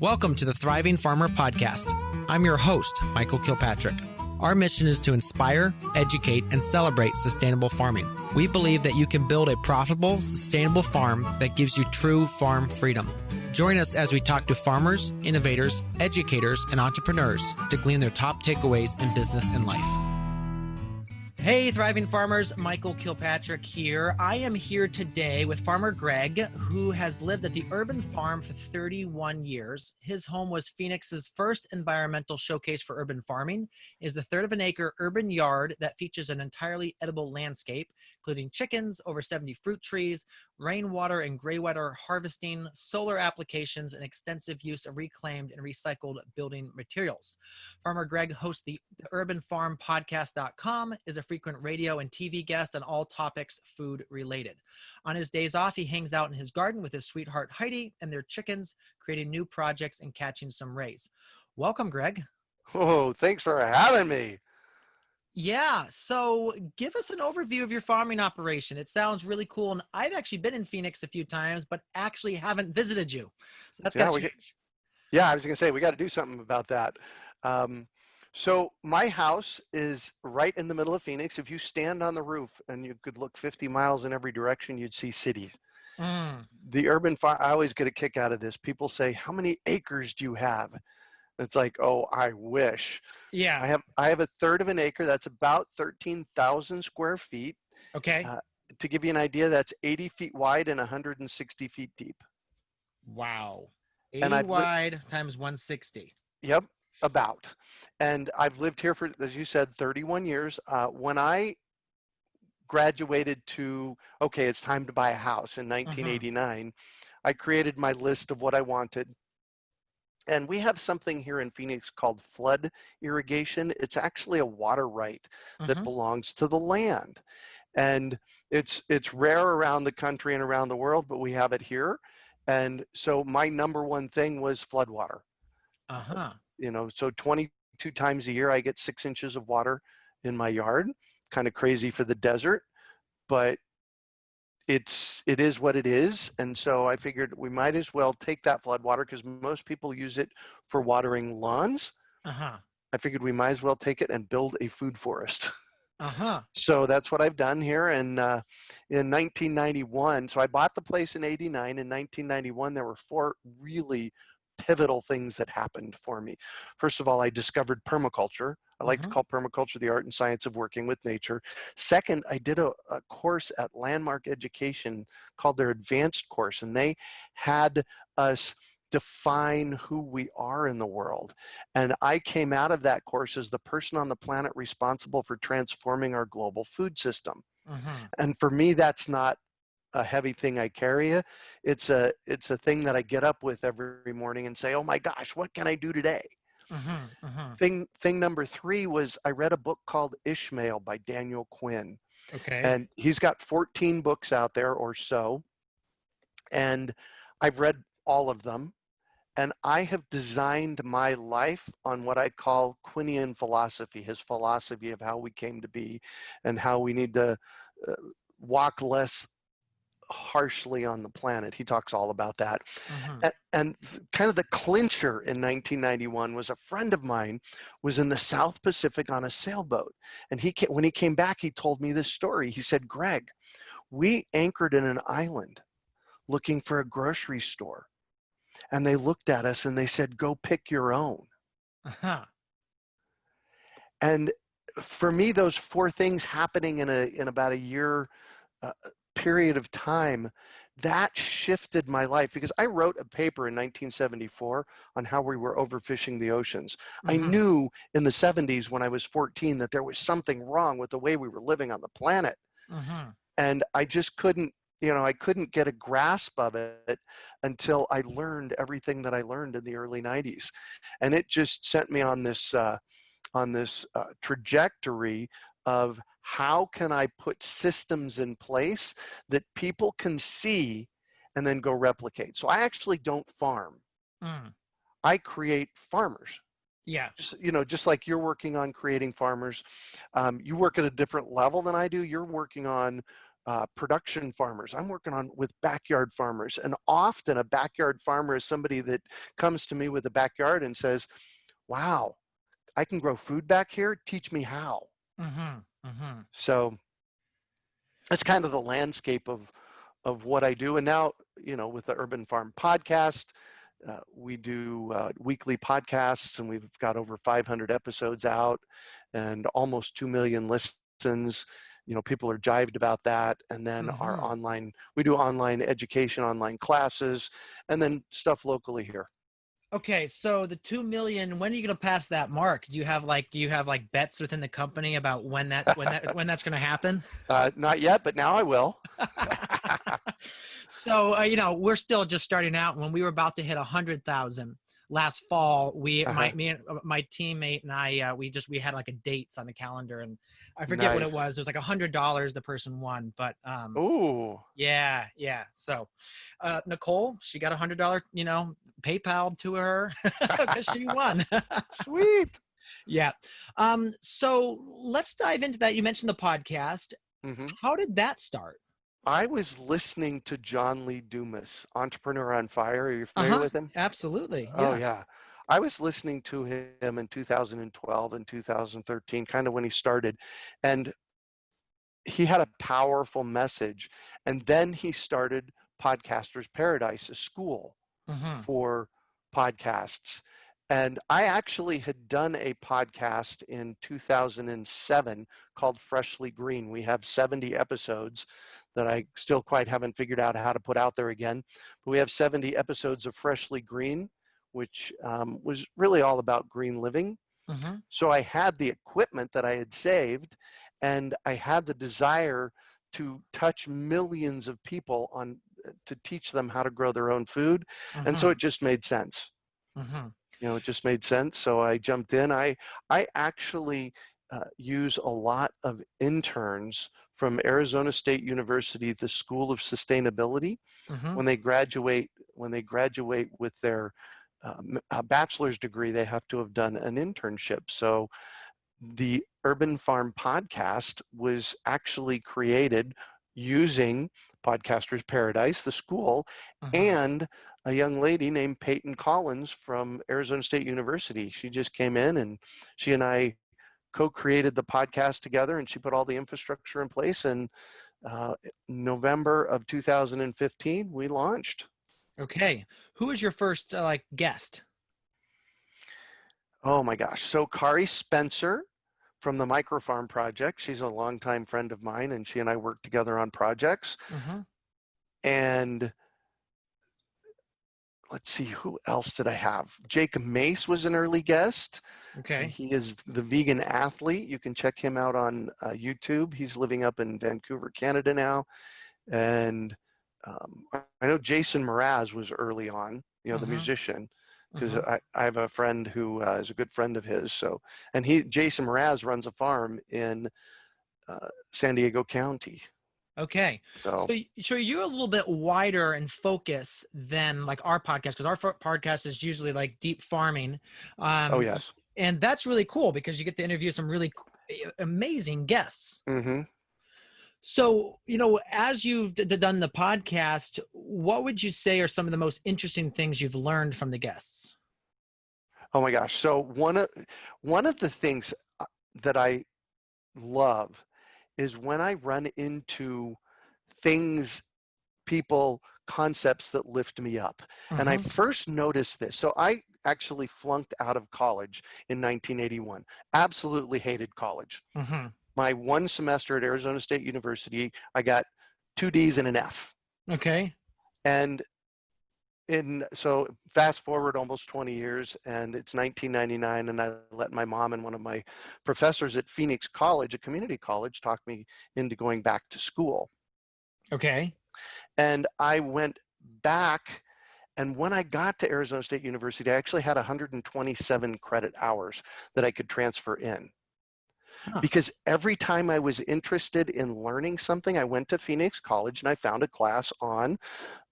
Welcome to the Thriving Farmer Podcast. I'm your host, Michael Kilpatrick. Our mission is to inspire, educate, and celebrate sustainable farming. We believe that you can build a profitable, sustainable farm that gives you true farm freedom. Join us as we talk to farmers, innovators, educators, and entrepreneurs to glean their top takeaways in business and life. Hey, Thriving Farmers, Michael Kilpatrick here. I am here today with farmer Greg, who has lived at the urban farm for 31 years. His home was Phoenix's first environmental showcase for urban farming. It is a third of an acre urban yard that features an entirely edible landscape, including chickens, over 70 fruit trees, rainwater and graywater harvesting, solar applications, and extensive use of reclaimed and recycled building materials. Farmer Greg hosts the urbanfarmpodcast.com, is a frequent radio and TV guest on all topics food related. On his days off, he hangs out in his garden with his sweetheart Heidi and their chickens, creating new projects and catching some rays. Welcome, Greg. Oh, thanks for having me. Yeah, so give us an overview of your farming operation. It sounds really cool, and I've actually been in Phoenix a few times, but actually haven't visited you. So that's got to change. I was going to say, we got to do something about that. So my house is right in the middle of Phoenix. If you stand on the roof and you could look 50 miles in every direction, you'd see cities. The urban farm, I always get a kick out of this. People say, how many acres do you have? It's like, oh, I wish. Yeah. I have a third of an acre. That's about 13,000 square feet. Okay. To give you an idea, that's 80 feet wide and 160 feet deep. Wow. 80 wide times 160. Yep, about. And I've lived here for, as you said, 31 years. When I graduated to, okay, it's time to buy a house in 1989, I created my list of what I wanted. And we have something here in Phoenix called flood irrigation. It's actually a water right that belongs to the land. And it's rare around the country and around the world, but we have it here. And so my number one thing was flood water. So 22 times a year, I get 6 inches of water in my yard. Kind of crazy for the desert, but it is what it is. And so I figured we might as well take that flood water, because most people use it for watering lawns. I figured we might as well take it and build a food forest. So that's what I've done here. And in 1991, so I bought the place in 89. In 1991, there were 4 really pivotal things that happened for me. First of all, I discovered permaculture. I like to call permaculture the art and science of working with nature. Second, I did a course at Landmark Education called their advanced course, and they had us define who we are in the world. And I came out of that course as the person on the planet responsible for transforming our global food system. And for me, that's not a heavy thing I carry. It's a thing that I get up with every morning and say, oh my gosh, what can I do today? Thing number 3 was I read a book called Ishmael by Daniel Quinn. Okay. And he's got 14 books out there or so. And I've read all of them. And I have designed my life on what I call Quinnian philosophy, his philosophy of how we came to be and how we need to walk less harshly on the planet. He talks all about that. And kind of the clincher in 1991 was a friend of mine was in the South Pacific on a sailboat. And when he came back, he told me this story. He said, Greg, we anchored in an island looking for a grocery store. And they looked at us and they said, go pick your own. And for me, those 4 things happening in about a year period of time, that shifted my life, because I wrote a paper in 1974 on how we were overfishing the oceans. I knew in the 70s when I was 14 that there was something wrong with the way we were living on the planet. And I just couldn't get a grasp of it until I learned everything that I learned in the early 90s. And it just sent me on this trajectory of how can I put systems in place that people can see and then go replicate. So I actually don't farm. I create farmers. Yeah. Just like you're working on creating farmers. You work at a different level than I do. You're working on production farmers. I'm working on with backyard farmers. And often a backyard farmer is somebody that comes to me with a backyard and says, wow, I can grow food back here. Teach me how. So that's kind of the landscape of what I do. And now, with the Urban Farm podcast, we do weekly podcasts, and we've got over 500 episodes out and almost 2 million listens. People are jived about that. And then we do online education, online classes, and then stuff locally here. Okay, so the 2 million, when are you going to pass that mark? Do you have like bets within the company about when that's going to happen? Not yet, but now I will. So, we're still just starting out. When we were about to hit 100,000 last fall, me and my teammate and I, we had like a dates on the calendar, and I forget what it was. It was like $100 the person won, but ooh, yeah. So, Nicole, she got $100, PayPal to her because she won. Sweet. Yeah. So let's dive into that. You mentioned the podcast. How did that start? I was listening to John Lee Dumas, Entrepreneur on Fire. Are you familiar with him? Absolutely. Yeah. Oh, yeah. I was listening to him in 2012 and 2013, kind of when he started. And he had a powerful message. And then he started Podcasters Paradise, a school for podcasts. And I actually had done a podcast in 2007 called Freshly Green. We have 70 episodes that I still quite haven't figured out how to put out there again. But we have 70 episodes of Freshly Green, which was really all about green living. So I had the equipment that I had saved, and I had the desire to touch millions of people to teach them how to grow their own food. And so it just made sense. It just made sense. So I jumped in. I actually use a lot of interns from Arizona State University, the School of Sustainability. When they graduate with their bachelor's degree, they have to have done an internship. So the Urban Farm podcast was actually created using Podcasters Paradise, the school, and a young lady named Peyton Collins from Arizona State University. She just came in, and she and I co-created the podcast together, and she put all the infrastructure in place. And November of 2015, we launched. Okay. Who was your first guest? Oh my gosh. So Kari Spencer from the Microfarm Project. She's a longtime friend of mine, and she and I work together on projects. And let's see, who else did I have? Jake Mace was an early guest. Okay. He is the vegan athlete. You can check him out on YouTube. He's living up in Vancouver, Canada now. And I know Jason Mraz was early on, the musician, because I have a friend who is a good friend of his. So, and Jason Mraz runs a farm in San Diego County. Okay. So you're a little bit wider in focus than like our podcast, because our podcast is usually like deep farming. Oh, yes. And that's really cool because you get to interview some really amazing guests. So, as you've done the podcast, what would you say are some of the most interesting things you've learned from the guests? Oh my gosh. So one of the things that I love is when I run into things, people, concepts that lift me up. And I first noticed this. So I actually flunked out of college in 1981. Absolutely hated college. My one semester at Arizona State University, I got 2 Ds and an F. Okay. And so fast forward almost 20 years, and it's 1999, and I let my mom and one of my professors at Phoenix College, a community college, talk me into going back to school. Okay. And I went back, and when I got to Arizona State University, I actually had 127 credit hours that I could transfer in. Because every time I was interested in learning something, I went to Phoenix College and I found a class on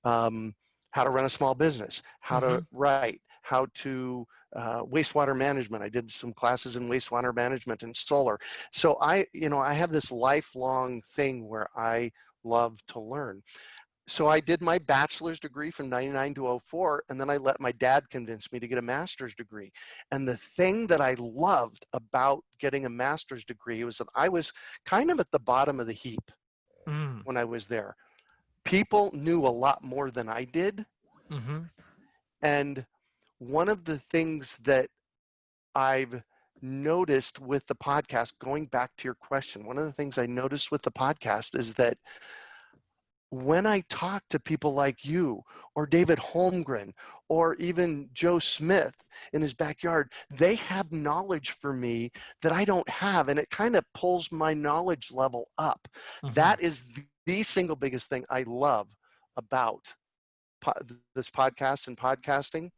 how to run a small business, how to write, how to wastewater management. I did some classes in wastewater management and solar. So I have this lifelong thing where I love to learn. So I did my bachelor's degree from 99 to 04, and then I let my dad convince me to get a master's degree. And the thing that I loved about getting a master's degree was that I was kind of at the bottom of the heap when I was there. People knew a lot more than I did. And one of the things that I've noticed with the podcast, going back to your question, one of the things I noticed with the podcast is that when I talk to people like you or David Holmgren or even Joe Smith in his backyard, they have knowledge for me that I don't have, and it kind of pulls my knowledge level up. That is the single biggest thing I love about this podcast and podcasting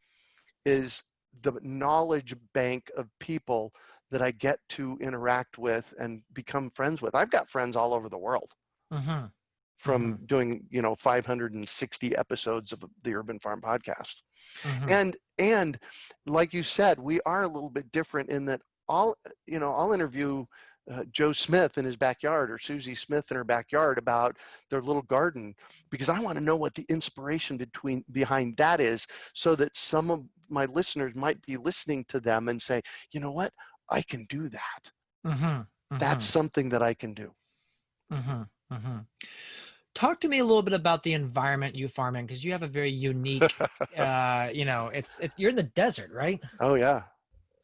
is the knowledge bank of people that I get to interact with and become friends with. I've got friends all over the world. From doing 560 episodes of the Urban Farm Podcast. And like you said, we are a little bit different in that I'll interview Joe Smith in his backyard or Susie Smith in her backyard about their little garden because I want to know what the inspiration behind that is, so that some of my listeners might be listening to them and say, you know what, I can do that. That's something that I can do. Talk to me a little bit about the environment you farm in, because you have a very unique, you're in the desert, right? Oh yeah.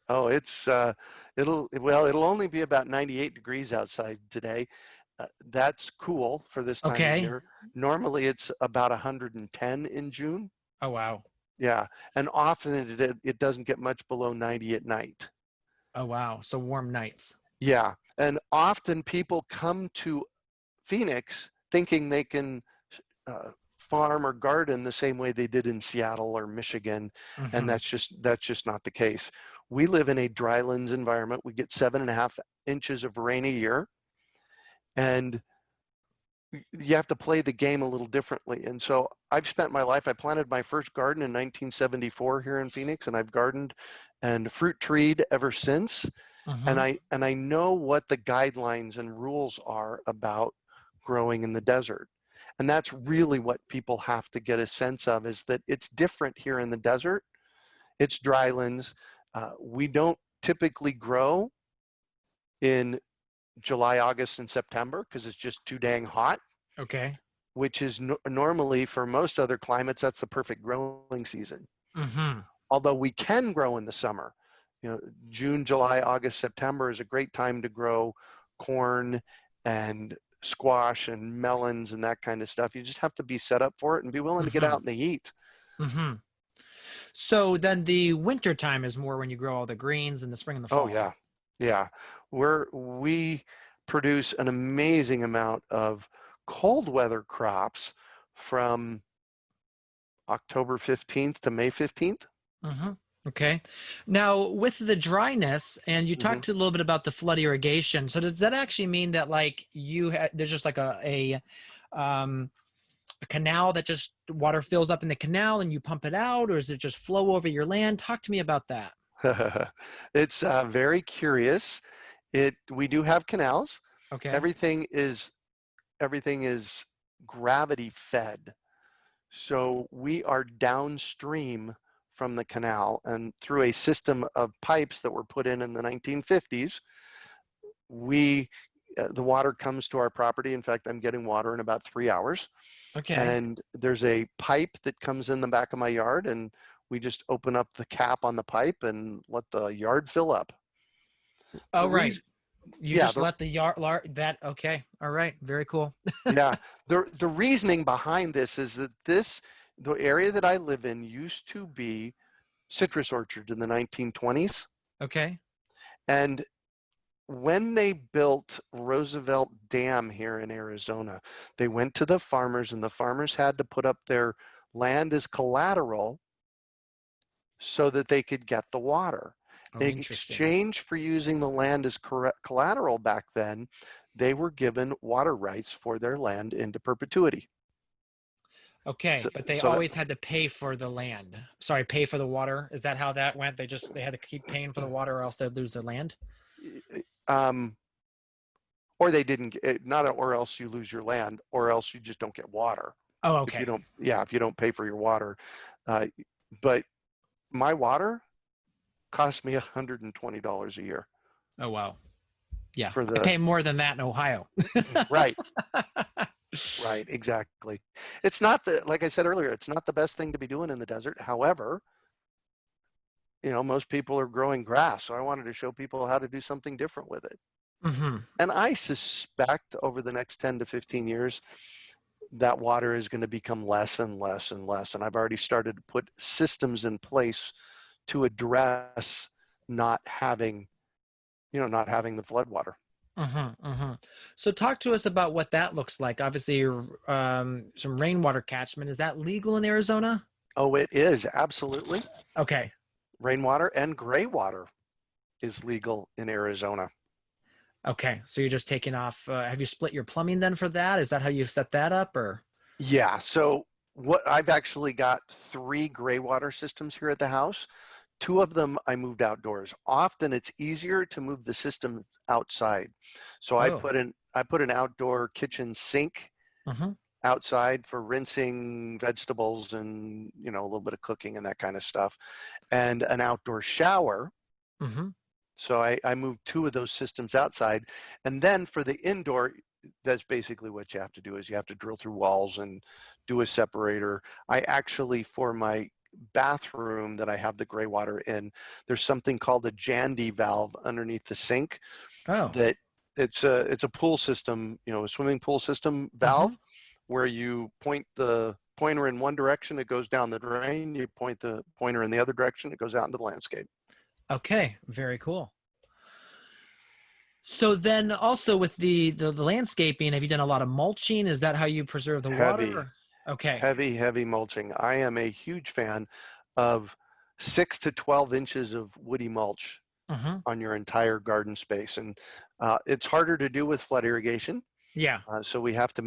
Oh, it'll only be about 98 degrees outside today. That's cool for this time of year. Normally it's about 110 in June. Oh, wow. Yeah. And often it doesn't get much below 90 at night. Oh, wow. So warm nights. Yeah. And often people come to Phoenix thinking they can farm or garden the same way they did in Seattle or Michigan, and that's just not the case. We live in a drylands environment. We get 7.5 inches of rain a year, and you have to play the game a little differently. And so I've spent my life, I planted my first garden in 1974 here in Phoenix, and I've gardened and fruit treed ever since. And I know what the guidelines and rules are about growing in the desert. And that's really what people have to get a sense of, is that it's different here in the desert. It's drylands. We don't typically grow in July, August, and September because it's just too dang hot. Okay. Which is normally, for most other climates, that's the perfect growing season. Although we can grow in the summer. June, July, August, September is a great time to grow corn and squash and melons and that kind of stuff. You just have to be set up for it and be willing to get out in the heat. So then the winter time is more when you grow all the greens in the spring and the fall. Oh yeah. We produce an amazing amount of cold weather crops from October 15th to May 15th. Okay. Now with the dryness, and you talked a little bit about the flood irrigation. So does that actually mean that like there's just like a canal that just water fills up in the canal and you pump it out, or is it just flow over your land? Talk to me about that. It's very curious. We do have canals. Okay. Everything is gravity fed. So we are downstream from the canal, and through a system of pipes that were put in the 1950s, the water comes to our property. In fact, I'm getting water in about 3 hours. Okay. And there's a pipe that comes in the back of my yard, and we just open up the cap on the pipe and let the yard fill up. Oh, right. Let the yard okay. All right. Very cool. Yeah. The reasoning behind this is that the area that I live in used to be citrus orchard in the 1920s. Okay. And when they built Roosevelt Dam here in Arizona, they went to the farmers, and the farmers had to put up their land as collateral so that they could get the water. In exchange for using the land as collateral back then, they were given water rights for their land into perpetuity. Okay, but they always had to pay for the land. Sorry, pay for the water. Is that how that went? They had to keep paying for the water, or else they'd lose their land? or they didn't not, or else you lose your land, or else you just don't get water. Oh, If you okay. don't, yeah, if you don't pay for your water. But my water cost me $120 a year Oh, wow. Yeah. for I the, pay more than that in Ohio. right, right, exactly. It's not the, like I said earlier, it's not the best thing to be doing in the desert. However, most people are growing grass. So I wanted to show people how to do something different with it. Mm-hmm. And I suspect over the next 10 to 15 years, that water is going to become less and less and less. And I've already started to put systems in place to address not having, not having the flood water. Mm-hmm, mm-hmm. So talk to us about what that looks like. Obviously, some rainwater catchment. Is that legal in Arizona? Oh, it is, absolutely. Okay. Rainwater and gray water is legal in Arizona. Okay. So you're just taking off. Have you split your plumbing then for that? Is that how you set that up, or? Yeah. So I've actually got 3 gray water systems here at the house. 2 of them I moved outdoors. Often it's easier to move the system outside. So I Oh. put an outdoor kitchen sink Mm-hmm. outside for rinsing vegetables and, a little bit of cooking and that kind of stuff, and an outdoor shower. Mm-hmm. So I moved 2 of those systems outside. And then for the indoor, that's basically what you have to do is you have to drill through walls and do a separator. I actually, for my bathroom that I have the gray water in, there's something called a Jandy valve underneath the sink Oh. that it's a pool system, a swimming pool system Mm-hmm. valve where you point the pointer in one direction, it goes down the drain. You point the pointer in the other direction, it goes out into the landscape. Okay. Very cool. So then also with the landscaping, have you done a lot of mulching? Is that how you preserve the water? Heavy, Okay. heavy mulching. I am a huge fan of 6 to 12 inches of woody mulch Mm-hmm. on your entire garden space. And it's harder to do with flood irrigation. Yeah. So we have to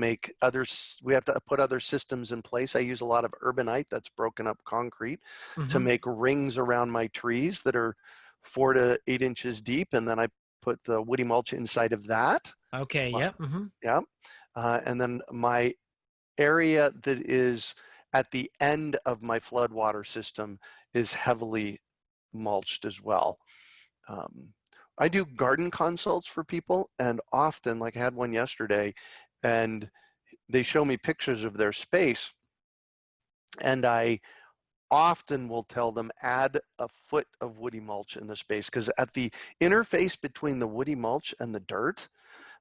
put other systems in place. I use a lot of urbanite, that's broken up concrete, to Mm-hmm. make rings around my trees that are 4 to 8 inches deep. And then I put the woody mulch inside of that. Okay. Yep. Mm-hmm. Yeah. And then my area that is at the end of my floodwater system is heavily mulched as well. Um, I do garden consults for people, and often, like I had one yesterday, and they show me pictures of their space, and I often will tell them add a foot of woody mulch in the space, because at the interface between the woody mulch and the dirt,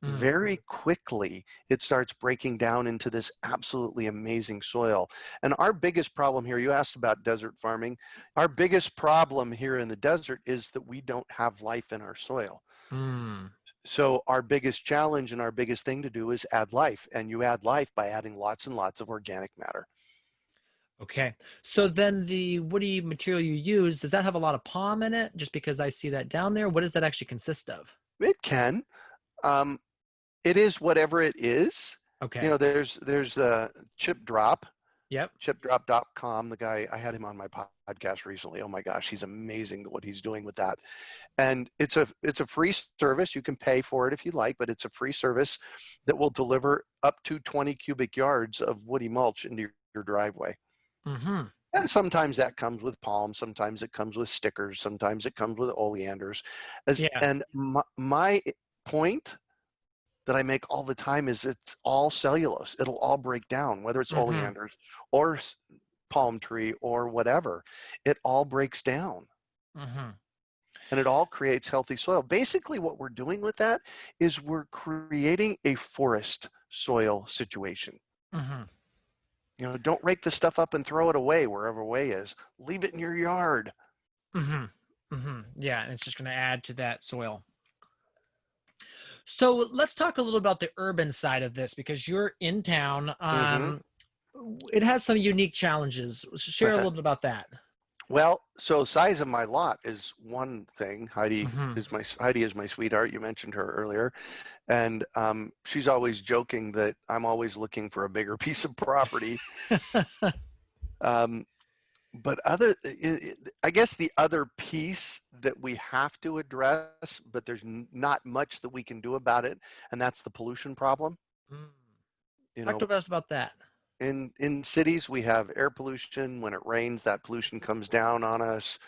Mm. very quickly it starts breaking down into this absolutely amazing soil. And our biggest problem here, you asked about desert farming, our biggest problem here in the desert is that we don't have life in our soil. Mm. So our biggest challenge and our biggest thing to do is add life, and you add life by adding lots and lots of organic matter. Okay. So then the woody material you use, does that have a lot of palm in it? Just because I see that down there, what does that actually consist of? It can. Um, it is whatever it is. Okay. There's a chip drop, Yep. chipdrop.com. The guy, I had him on my podcast recently. Oh my gosh, he's amazing what he's doing with that. And it's a free service. You can pay for it if you like, but it's a free service that will deliver up to 20 cubic yards of woody mulch into your driveway. Mm-hmm. And sometimes that comes with palms, sometimes it comes with stickers, sometimes it comes with oleanders. Yeah. And my point that I make all the time is it's all cellulose. It'll all break down, whether it's Mm-hmm. oleanders or palm tree or whatever. It all breaks down Mm-hmm. and it all creates healthy soil. Basically, what we're doing with that is we're creating a forest soil situation. Mm-hmm. Don't rake the stuff up and throw it away wherever way is. Leave it in your yard. Mm-hmm. Mm-hmm. Yeah, and it's just going to add to that soil. So let's talk a little about the urban side of this because you're in town. Mm-hmm. It has some unique challenges. Share a little bit about that. Well, so size of my lot is one thing. Mm-hmm. Heidi is my sweetheart. You mentioned her earlier, and she's always joking that I'm always looking for a bigger piece of property. But I guess the other piece that we have to address, but there's not much that we can do about it, and that's the pollution problem. Mm. You Talk know, to us about that. in cities we have air pollution. When it rains, that pollution comes down on us.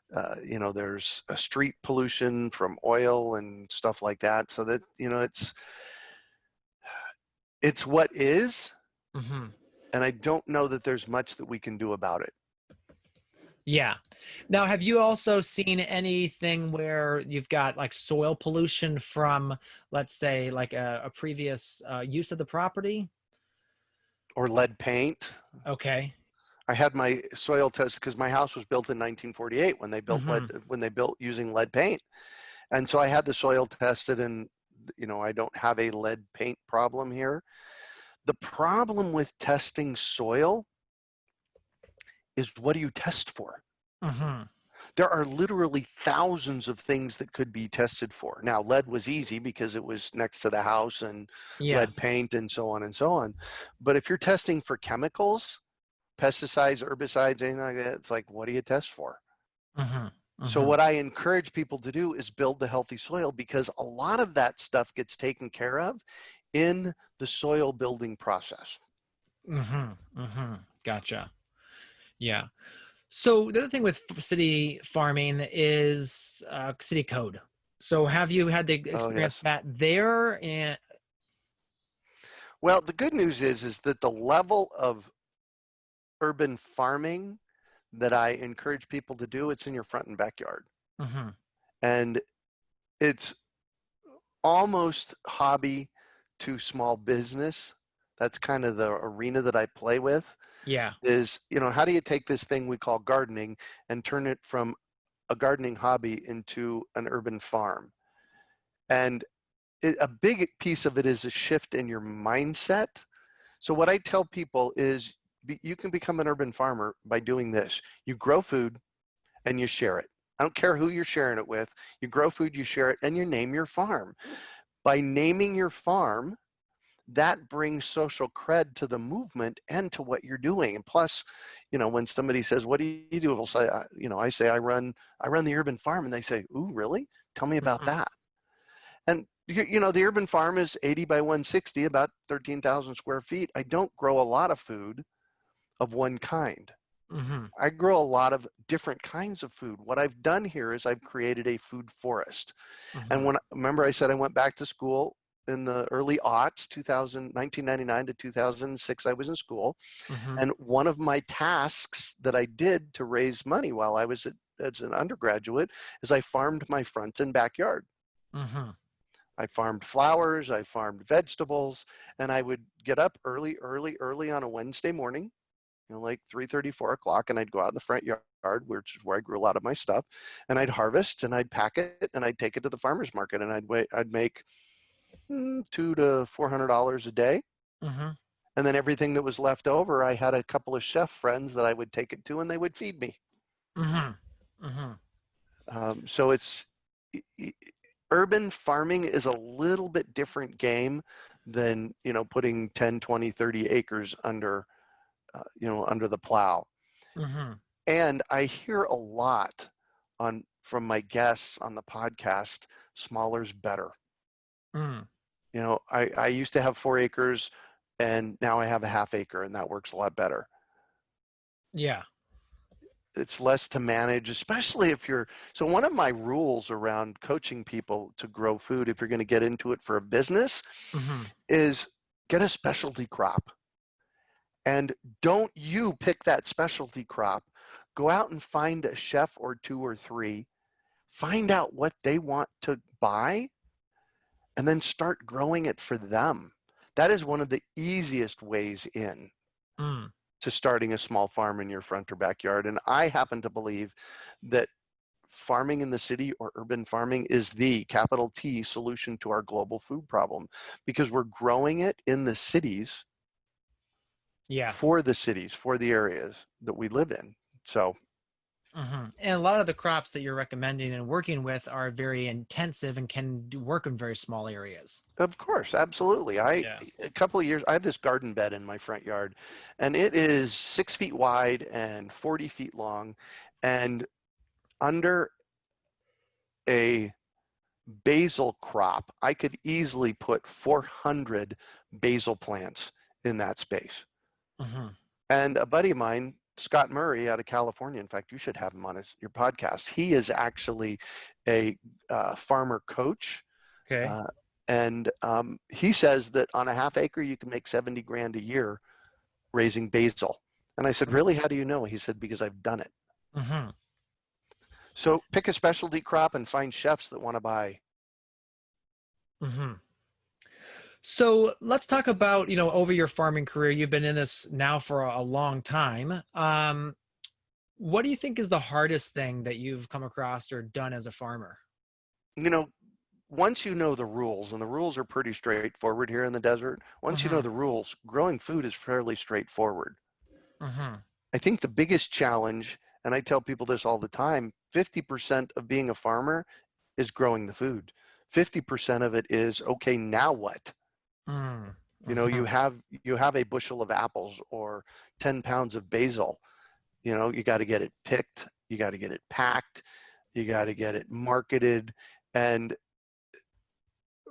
There's a street pollution from oil and stuff like that. So that, it's what is, Hmm. and I don't know that there's much that we can do about it. Yeah. Now, have you also seen anything where you've got like soil pollution from, let's say, like a previous use of the property? Or lead paint. Okay. I had my soil test because my house was built in 1948 Hmm. when they built using lead paint. And so I had the soil tested, and I don't have a lead paint problem here. The problem with testing soil is, what do you test for? Hmm. There are literally thousands of things that could be tested for. Now, lead was easy because it was next to the house, and Yeah. lead paint and so on and so on. But if you're testing for chemicals, pesticides, herbicides, anything like that, it's like, what do you test for? Hmm. So Hmm. what I encourage people to do is build the healthy soil, because a lot of that stuff gets taken care of in the soil building process. Hmm. Hmm. Gotcha. Yeah. So the other thing with city farming is city code. So have you had to Oh, experience yes. that there? And Well, the good news is that the level of urban farming that I encourage people to do, it's in your front and backyard. hmm. And it's almost hobby to small business. That's kind of the arena that I play with. Yeah. Is, how do you take this thing we call gardening and turn it from a gardening hobby into an urban farm? And a big piece of it is a shift in your mindset. So what I tell people is, you can become an urban farmer by doing this. You grow food and you share it. I don't care who you're sharing it with. You grow food, you share it, and you name your farm. By naming your farm, that brings social cred to the movement and to what you're doing. And plus, when somebody says, "What do you do?" We'll say, I say, I run the urban farm," and they say, "Ooh, really? Tell me about Hmm. that." And the urban farm is 80 by 160, about 13,000 square feet. I don't grow a lot of food of one kind. Hmm. I grow a lot of different kinds of food. What I've done here is I've created a food forest. And Hmm. remember I said I went back to school in the early aughts, 1999 to 2006, I was in school. Hmm. And one of my tasks that I did to raise money while I was as an undergraduate is I farmed my front and backyard. Hmm. I farmed flowers, I farmed vegetables, and I would get up early, early, early on a Wednesday morning, like 3:30, 4 o'clock, and I'd go out in the front yard, which is where I grew a lot of my stuff, and I'd harvest and I'd pack it and I'd take it to the farmer's market, and I'd make $200 to $400 a day. Hmm. And then everything that was left over, I had a couple of chef friends that I would take it to, and they would feed me. Hmm. Hmm. So it's urban farming is a little bit different game than putting 10, 20, 30 acres under the plow. Hmm. And I hear a lot from my guests on the podcast, smaller's better. Mm. I used to have 4 acres, and now I have a half acre, and that works a lot better. Yeah. It's less to manage, especially if so one of my rules around coaching people to grow food, if you're going to get into it for a business, Hmm. is get a specialty crop. And don't you pick that specialty crop. Go out and find a chef or two or three, find out what they want to buy, and then start growing it for them. That is one of the easiest ways in Mm. to starting a small farm in your front or backyard. And I happen to believe that farming in the city, or urban farming, is the capital T solution to our global food problem, because we're growing it in the cities Yeah. for the cities, for the areas that we live in. So, Hmm. And a lot of the crops that you're recommending and working with are very intensive and can work in very small areas. of course, absolutely. Yeah. A couple of years, I have this garden bed in my front yard, and it is 6 feet wide and 40 feet long. And under a basil crop, I could easily put 400 basil plants in that space. Mm-hmm. And a buddy of mine, Scott Murray out of California, in fact, you should have him on your podcast. He is actually a farmer coach. Okay. And he says that on a half acre, you can make 70 grand a year raising basil. And I said, really? How do you know? He said, because I've done it. Mm-hmm. So pick a specialty crop and find chefs that want to buy. Mm-hmm. So let's talk about, over your farming career, you've been in this now for a long time. What do you think is the hardest thing that you've come across or done as a farmer? Once you know the rules, and the rules are pretty straightforward here in the desert, once you know the rules, growing food is fairly straightforward. Mm-hmm. I think the biggest challenge, and I tell people this all the time, 50% of being a farmer is growing the food. 50% of it is, okay, now what? Mm-hmm. You have a bushel of apples or 10 pounds of basil. You got to get it picked, you got to get it packed, you got to get it marketed. And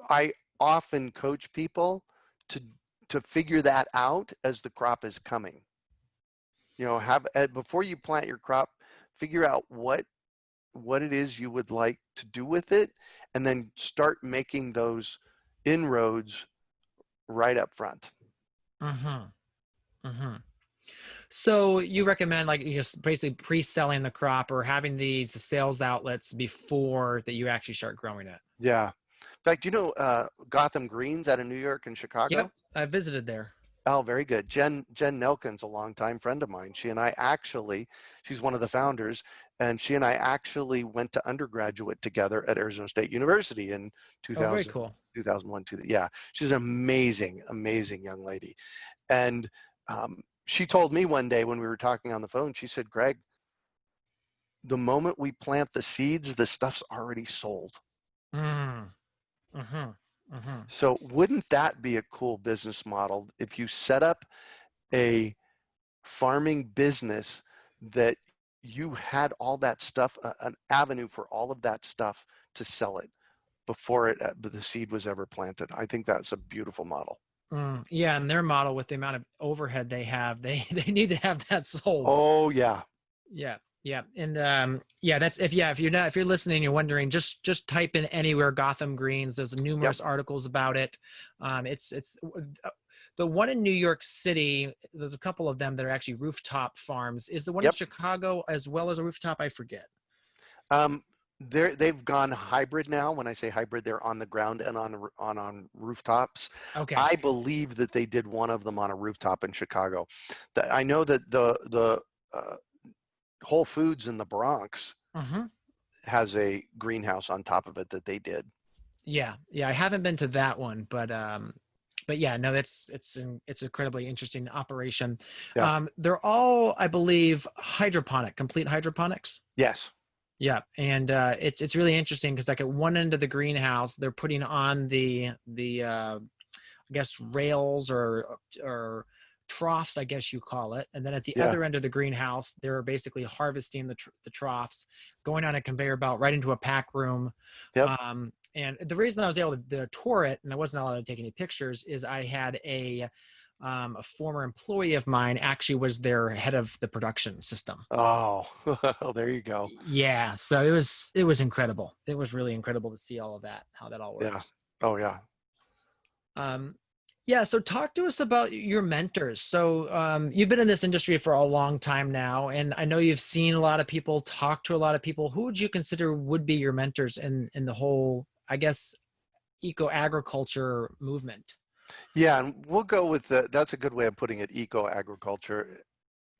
I often coach people to figure that out as the crop is coming. Before you plant your crop, figure out what it is you would like to do with it, and then start making those inroads right up front. Mm-hmm. Mm-hmm. So you recommend basically pre-selling the crop or having these sales outlets before that you actually start growing it. Yeah. In fact, Gotham Greens out of New York and Chicago? Yep, I visited there. Oh, very good. Jen Nelkin's a longtime friend of mine. She's one of the founders, and she and I actually went to undergraduate together at Arizona State University in Oh, very cool. 2001. Yeah, she's an amazing, amazing young lady. And she told me one day when we were talking on the phone, she said, Greg, the moment we plant the seeds, the stuff's already sold. Mm. Mm-hmm. Mm-hmm. So wouldn't that be a cool business model if you set up a farming business that you had all that stuff, an avenue for all of that stuff to sell it before the seed was ever planted? I think that's a beautiful model. Yeah, and their model with the amount of overhead they have, they need to have that sold. Oh yeah. Yeah. Yeah. And if you're listening, you're wondering, just type in anywhere Gotham Greens. There's numerous articles about it. It's the one in New York City. There's a couple of them that are actually rooftop farms. Is the one in Chicago as well as a rooftop? I forget. They've gone hybrid now. When I say hybrid, they're on the ground and on rooftops. Okay. I believe that they did one of them on a rooftop in Chicago. I know that the Whole Foods in the Bronx has a greenhouse on top of it that they did. Yeah. I haven't been to that one, but yeah, no, it's incredibly interesting operation. Yeah. They're all, I believe, complete hydroponics. Yes. Yeah, and it's really interesting because at one end of the greenhouse, they're putting on the I guess rails or troughs, I guess you call it, and then at the other end of the greenhouse, they're basically harvesting the troughs, going on a conveyor belt right into a pack room. Yep. And the reason I was able to tour it and I wasn't allowed to take any pictures is I had a former employee of mine actually was their head of the production system. Oh, there you go. Yeah. So it was incredible. It was really incredible to see all of that, how that all works. Yeah. Oh yeah. Yeah. So talk to us about your mentors. So you've been in this industry for a long time now, and I know you've seen a lot of people, talk to a lot of people. Who would you consider would be your mentors in the whole, I guess, eco-agriculture movement? Yeah, and we'll go with that's a good way of putting it, eco-agriculture.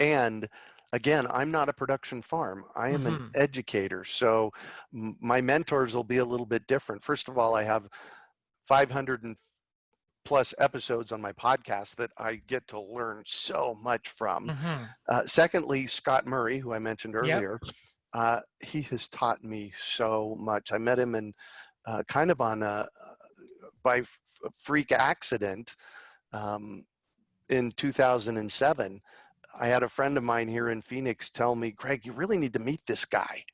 And again, I'm not a production farm. I am an educator. So my mentors will be a little bit different. First of all, I have 500 and plus episodes on my podcast that I get to learn so much from. Secondly, Scott Murray, who I mentioned earlier, he has taught me so much. I met him in kind of on by freak accident in 2007. I had a friend of mine here in Phoenix tell me, Greg, you really need to meet this guy.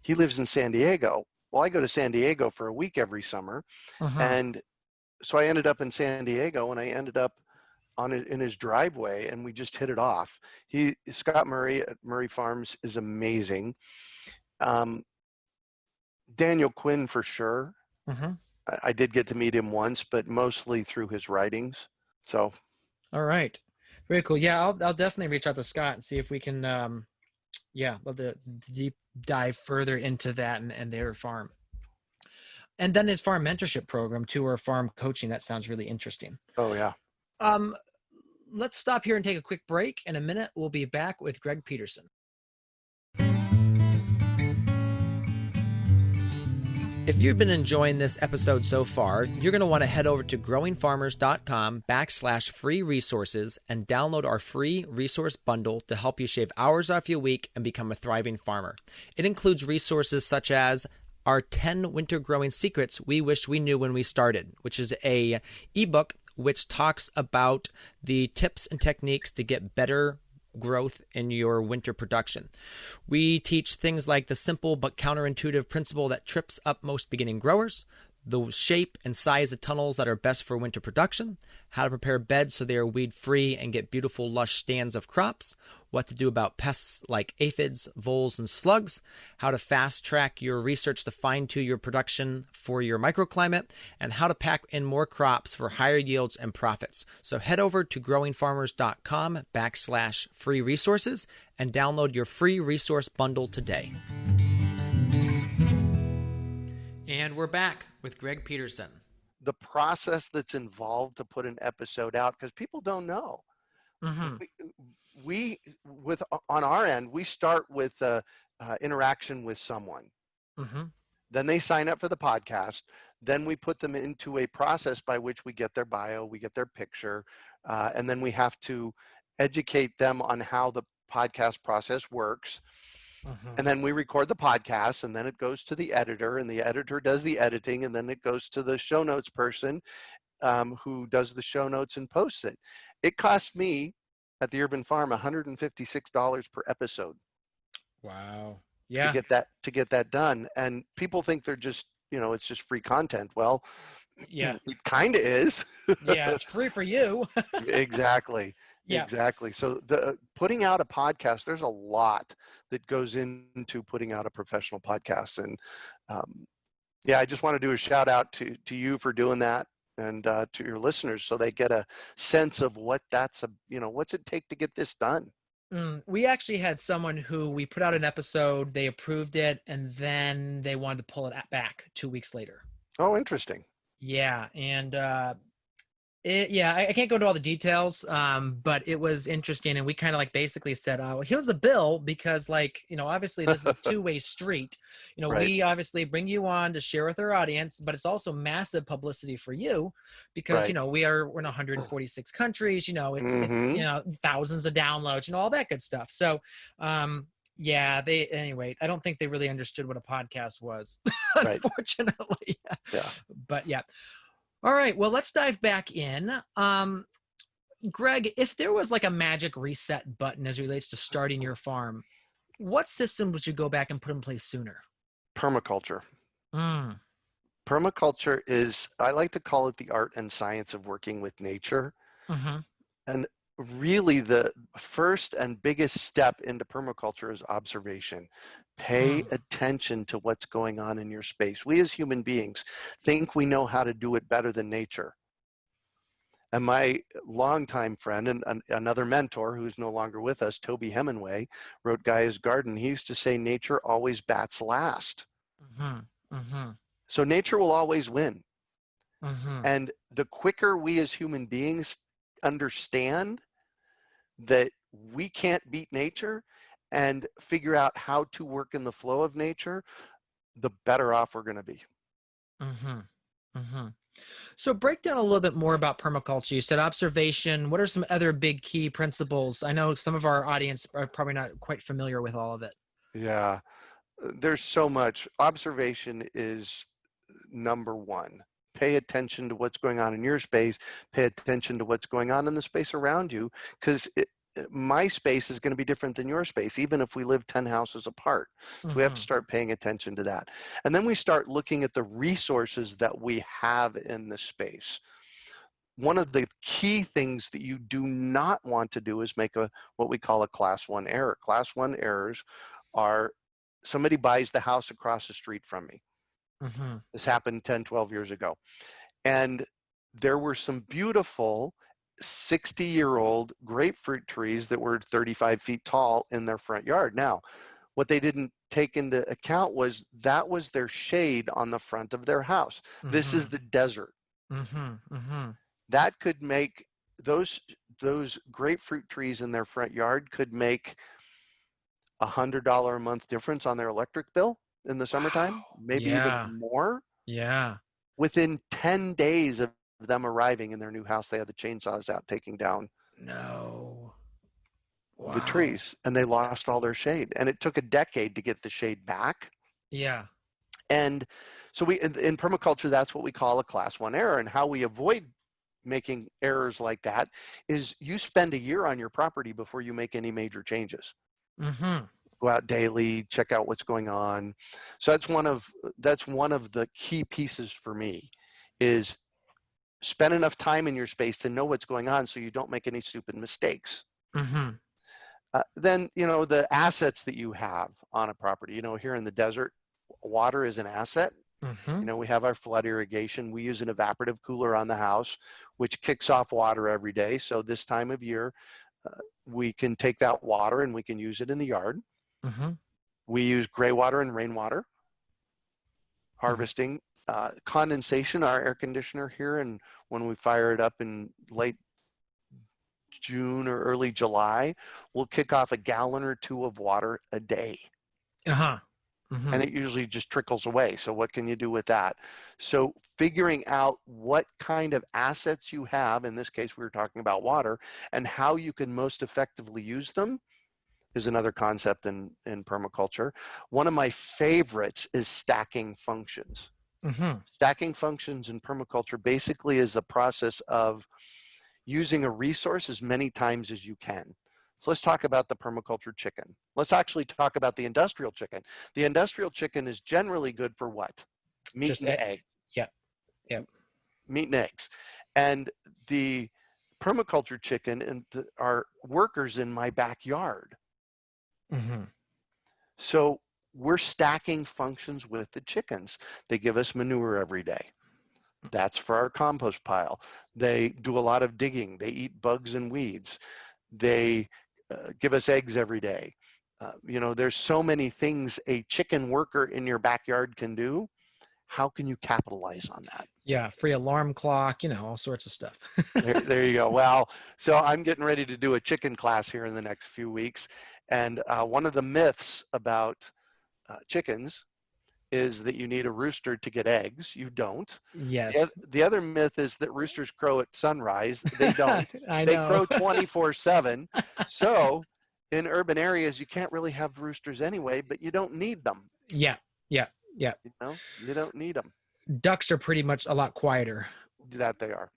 He lives in San Diego. Well, I go to San Diego for a week every summer. Uh-huh. And so I ended up in San Diego, and I ended up in his driveway, and we just hit it off. Scott Murray at Murray Farms is amazing. Daniel Quinn for sure. Uh-huh. I did get to meet him once, but mostly through his writings. So, All right. Very cool. Yeah, I'll definitely reach out to Scott and see if we can love to deep dive further into that and their farm. And then his farm mentorship program too, or farm coaching. That sounds really interesting. oh yeah. Let's stop here and take a quick break. In a minute, we'll be back with Greg Peterson. If you've been enjoying this episode so far, you're going to want to head over to growingfarmers.com/free resources and download our free resource bundle to help you shave hours off your week and become a thriving farmer. It includes resources such as our 10 winter growing secrets we wish we knew when we started, which is a ebook which talks about the tips and techniques to get better growth in your winter production. We teach things like the simple but counterintuitive principle that trips up most beginning growers, the shape and size of tunnels that are best for winter production, how to prepare beds so they are weed free and get beautiful lush stands of crops, what to do about pests like aphids, voles, and slugs, how to fast track your research to fine tune your production for your microclimate, and how to pack in more crops for higher yields and profits. So head over to growingfarmers.com/free resources and download your free resource bundle today. And we're back with Greg Peterson. The process that's involved to put an episode out, because people don't know. Mm-hmm. On our end, we start with interaction with someone. Mm-hmm. Then they sign up for the podcast. Then we put them into a process by which we get their bio, we get their picture, and then we have to educate them on how the podcast process works. Mm-hmm. And then we record the podcast, and then it goes to the editor, and the editor does the editing, and then it goes to the show notes person who does the show notes and posts it. It cost me at the Urban Farm $156 per episode. Wow. Yeah. To get that done. And people think they're just, it's just free content. Well, yeah, it kind of is. Yeah, it's free for you. Exactly. Yeah. Exactly. So putting out a podcast, there's a lot that goes into putting out a professional podcast. And I just want to do a shout out to you for doing that, and to your listeners, so they get a sense of what what's it take to get this done. We actually had someone who we put out an episode, they approved it, and then they wanted to pull it back 2 weeks later. Oh, interesting. Yeah. And I can't go into all the details, but it was interesting. And we kind of basically said, well, here's the bill, because obviously this is a two-way street. Right. We obviously bring you on to share with our audience, but it's also massive publicity for you, because, Right. we're in 146 countries, Mm-hmm. it's thousands of downloads, all that good stuff. So, anyway, I don't think they really understood what a podcast was, Right. unfortunately. Yeah. But yeah. All right, well, let's dive back in. Greg, if there was a magic reset button as it relates to starting your farm, what system would you go back and put in place sooner? Permaculture. Mm. Permaculture is, I like to call it the art and science of working with nature. Mm-hmm. And really the first and biggest step into permaculture is observation. Pay attention to what's going on in your space. We as human beings think we know how to do it better than nature. And my longtime friend and another mentor who's no longer with us, Toby Hemingway, wrote Gaia's Garden. He used to say nature always bats last. Mm-hmm. Mm-hmm. So nature will always win. Mm-hmm. And the quicker we as human beings understand that we can't beat nature and figure out how to work in the flow of nature, the better off we're going to be. Mm-hmm. Mm-hmm. So break down a little bit more about permaculture. You said observation. What are some other big key principles? I know some of our audience are probably not quite familiar with all of it. Yeah, there's so much. Observation is number one. Pay attention to what's going on in your space. Pay attention to what's going on in the space around you, because my space is going to be different than your space, even if we live 10 houses apart. So we have to start paying attention to that. And then we start looking at the resources that we have in the space. One of the key things that you do not want to do is make what we call a class 1 error. Class 1 errors are somebody buys the house across the street from me. This happened 10, 12 years ago. And there were some beautiful 60-year-old grapefruit trees that were 35 feet tall in their front yard. Now, what they didn't take into account was that was their shade on the front of their house. This is the desert. That could make those grapefruit trees in their front yard could make $100 a month difference on their electric bill in the summertime, maybe even more. Yeah. Within 10 days of them arriving in their new house, they had the chainsaws out taking down the trees, and they lost all their shade. And it took a decade to get the shade back. Yeah. And so in permaculture, that's what we call a class 1 error. And how we avoid making errors like that is you spend a year on your property before you make any major changes. Go out daily, check out what's going on. So that's one of the key pieces for me, is spend enough time in your space to know what's going on so you don't make any stupid mistakes. Then, the assets that you have on a property, here in the desert, water is an asset. We have our flood irrigation. We use an evaporative cooler on the house, which kicks off water every day. So this time of year, we can take that water and we can use it in the yard. We use gray water and rainwater harvesting. Condensation, our air conditioner here, and when we fire it up in late June or early July, we'll kick off a gallon or 2 of water a day. And it usually just trickles away. So what can you do with that? So figuring out what kind of assets you have, in this case we were talking about water, and how you can most effectively use them is another concept in permaculture. One of my favorites is stacking functions. Stacking functions in permaculture basically is the process of using a resource as many times as you can. So let's talk about the permaculture chicken. Let's actually talk about the industrial chicken. The industrial chicken is generally good for what? Meat and egg. Yeah. Meat and eggs. And the permaculture chicken are workers in my backyard. So we're stacking functions with the chickens. They give us manure every day. That's for our compost pile. They do a lot of digging. They eat bugs and weeds. They give us eggs every day. There's so many things a chicken worker in your backyard can do. How can you capitalize on that? Yeah, free alarm clock, all sorts of stuff. there you go. Well, so I'm getting ready to do a chicken class here in the next few weeks. And one of the myths about chickens is that you need a rooster to get eggs. You don't. Yes. The other myth is that roosters crow at sunrise. They don't. I They know. crow 24/7. So in urban areas, you can't really have roosters anyway, but you don't need them. Yeah. You don't need them. Ducks are pretty much a lot quieter. That they are.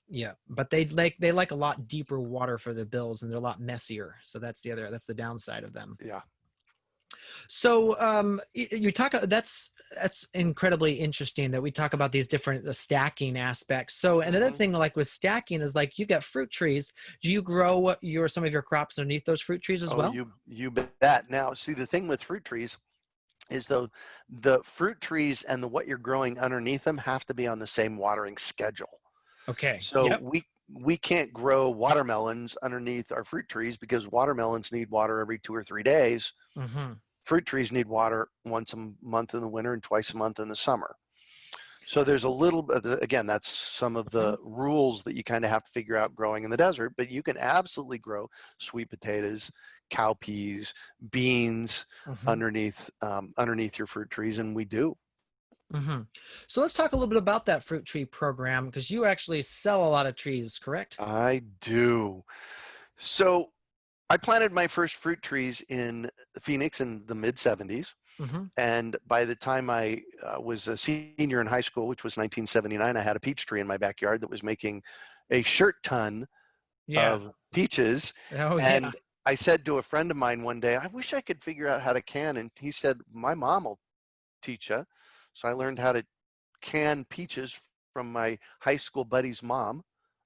Yeah, but they like a lot deeper water for the bills, and they're a lot messier. So that's the downside of them. Yeah. So you talk, that's incredibly interesting that we talk about these different stacking aspects. So another thing like with stacking is like you got fruit trees. Do you grow some of your crops underneath those fruit trees as well? You bet. Now, see, the thing with fruit trees is though the fruit trees and what you're growing underneath them have to be on the same watering schedule. Okay. So we can't grow watermelons underneath our fruit trees because watermelons need water every 2 or 3 days. Fruit trees need water once a month in the winter and twice a month in the summer. So there's a little bit, again, that's some of the rules that you kind of have to figure out growing in the desert, but you can absolutely grow sweet potatoes, cowpeas, beans underneath your fruit trees, and we do. So let's talk a little bit about that fruit tree program, because you actually sell a lot of trees, correct? I do. So I planted my first fruit trees in Phoenix in the mid-'70s. And by the time I was a senior in high school, which was 1979, I had a peach tree in my backyard that was making a shirt ton Yeah. of peaches. Oh, yeah. And I said to a friend of mine one day, I wish I could figure out how to can. And he said, my mom will teach you. So I learned how to can peaches from my high school buddy's mom.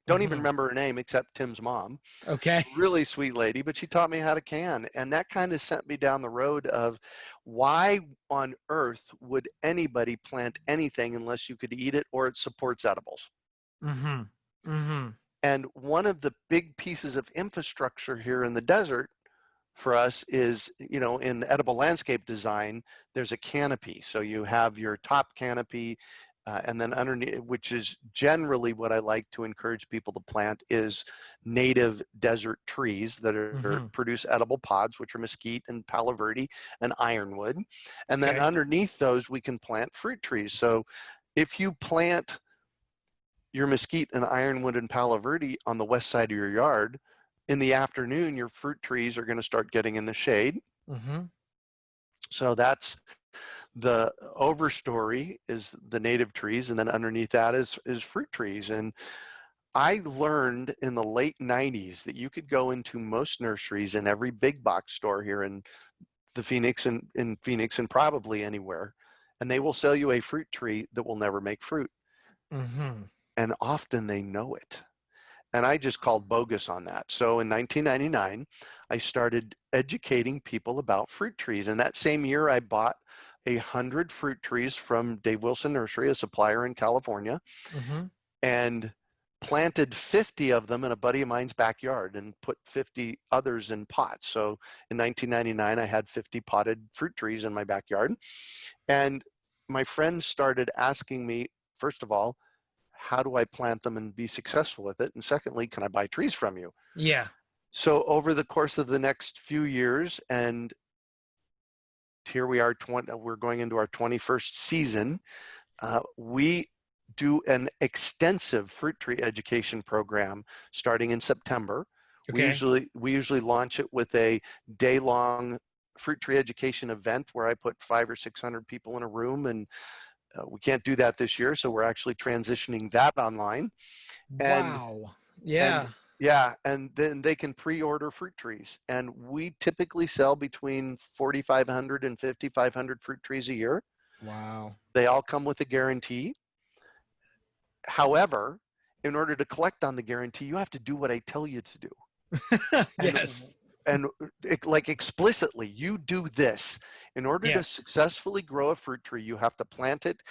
Don't even Hmm. remember her name except Tim's mom. Okay. Really sweet lady, but she taught me how to can. And that kind of sent me down the road of why on earth would anybody plant anything unless you could eat it or it supports edibles? Hmm. Hmm. And one of the big pieces of infrastructure here in the desert for us is, in edible landscape design, there's a canopy. So you have your top canopy, and then underneath, which is generally what I like to encourage people to plant, is native desert trees that Hmm. produce edible pods, which are mesquite and palo verde and ironwood. And then Okay. underneath those, we can plant fruit trees. So if you plant your mesquite and ironwood and palo verde on the west side of your yard, in the afternoon, your fruit trees are going to start getting in the shade. Hmm. So that's the overstory, is the native trees, and then underneath that is fruit trees. And I learned in the late 90s that you could go into most nurseries in every big box store here in the Phoenix and in Phoenix and probably anywhere, and they will sell you a fruit tree that will never make fruit. Hmm. And often they know it. And I just called bogus on that. So in 1999, I started educating people about fruit trees. And that same year, I bought 100 fruit trees from Dave Wilson Nursery, a supplier in California, Hmm. and planted 50 of them in a buddy of mine's backyard and put 50 others in pots. So in 1999, I had 50 potted fruit trees in my backyard. And my friends started asking me, first of all, how do I plant them and be successful with it? And secondly, can I buy trees from you? Yeah. So over the course of the next few years, and here we are, we're going into our 21st season, we do an extensive fruit tree education program starting in September. We Okay. usually launch it with a day-long fruit tree education event where I put 500 or 600 people in a room, and we can't do that this year, so we're actually transitioning that online. And Wow. and Yeah. yeah, and then they can pre-order fruit trees, and we typically sell between 4,500 and 5,500 fruit trees a year. Wow. They all come with a guarantee. However, in order to collect on the guarantee, you have to do what I tell you to do. and Yes. and like explicitly, you do this. In order to Yeah. successfully grow a fruit tree, you have to plant it,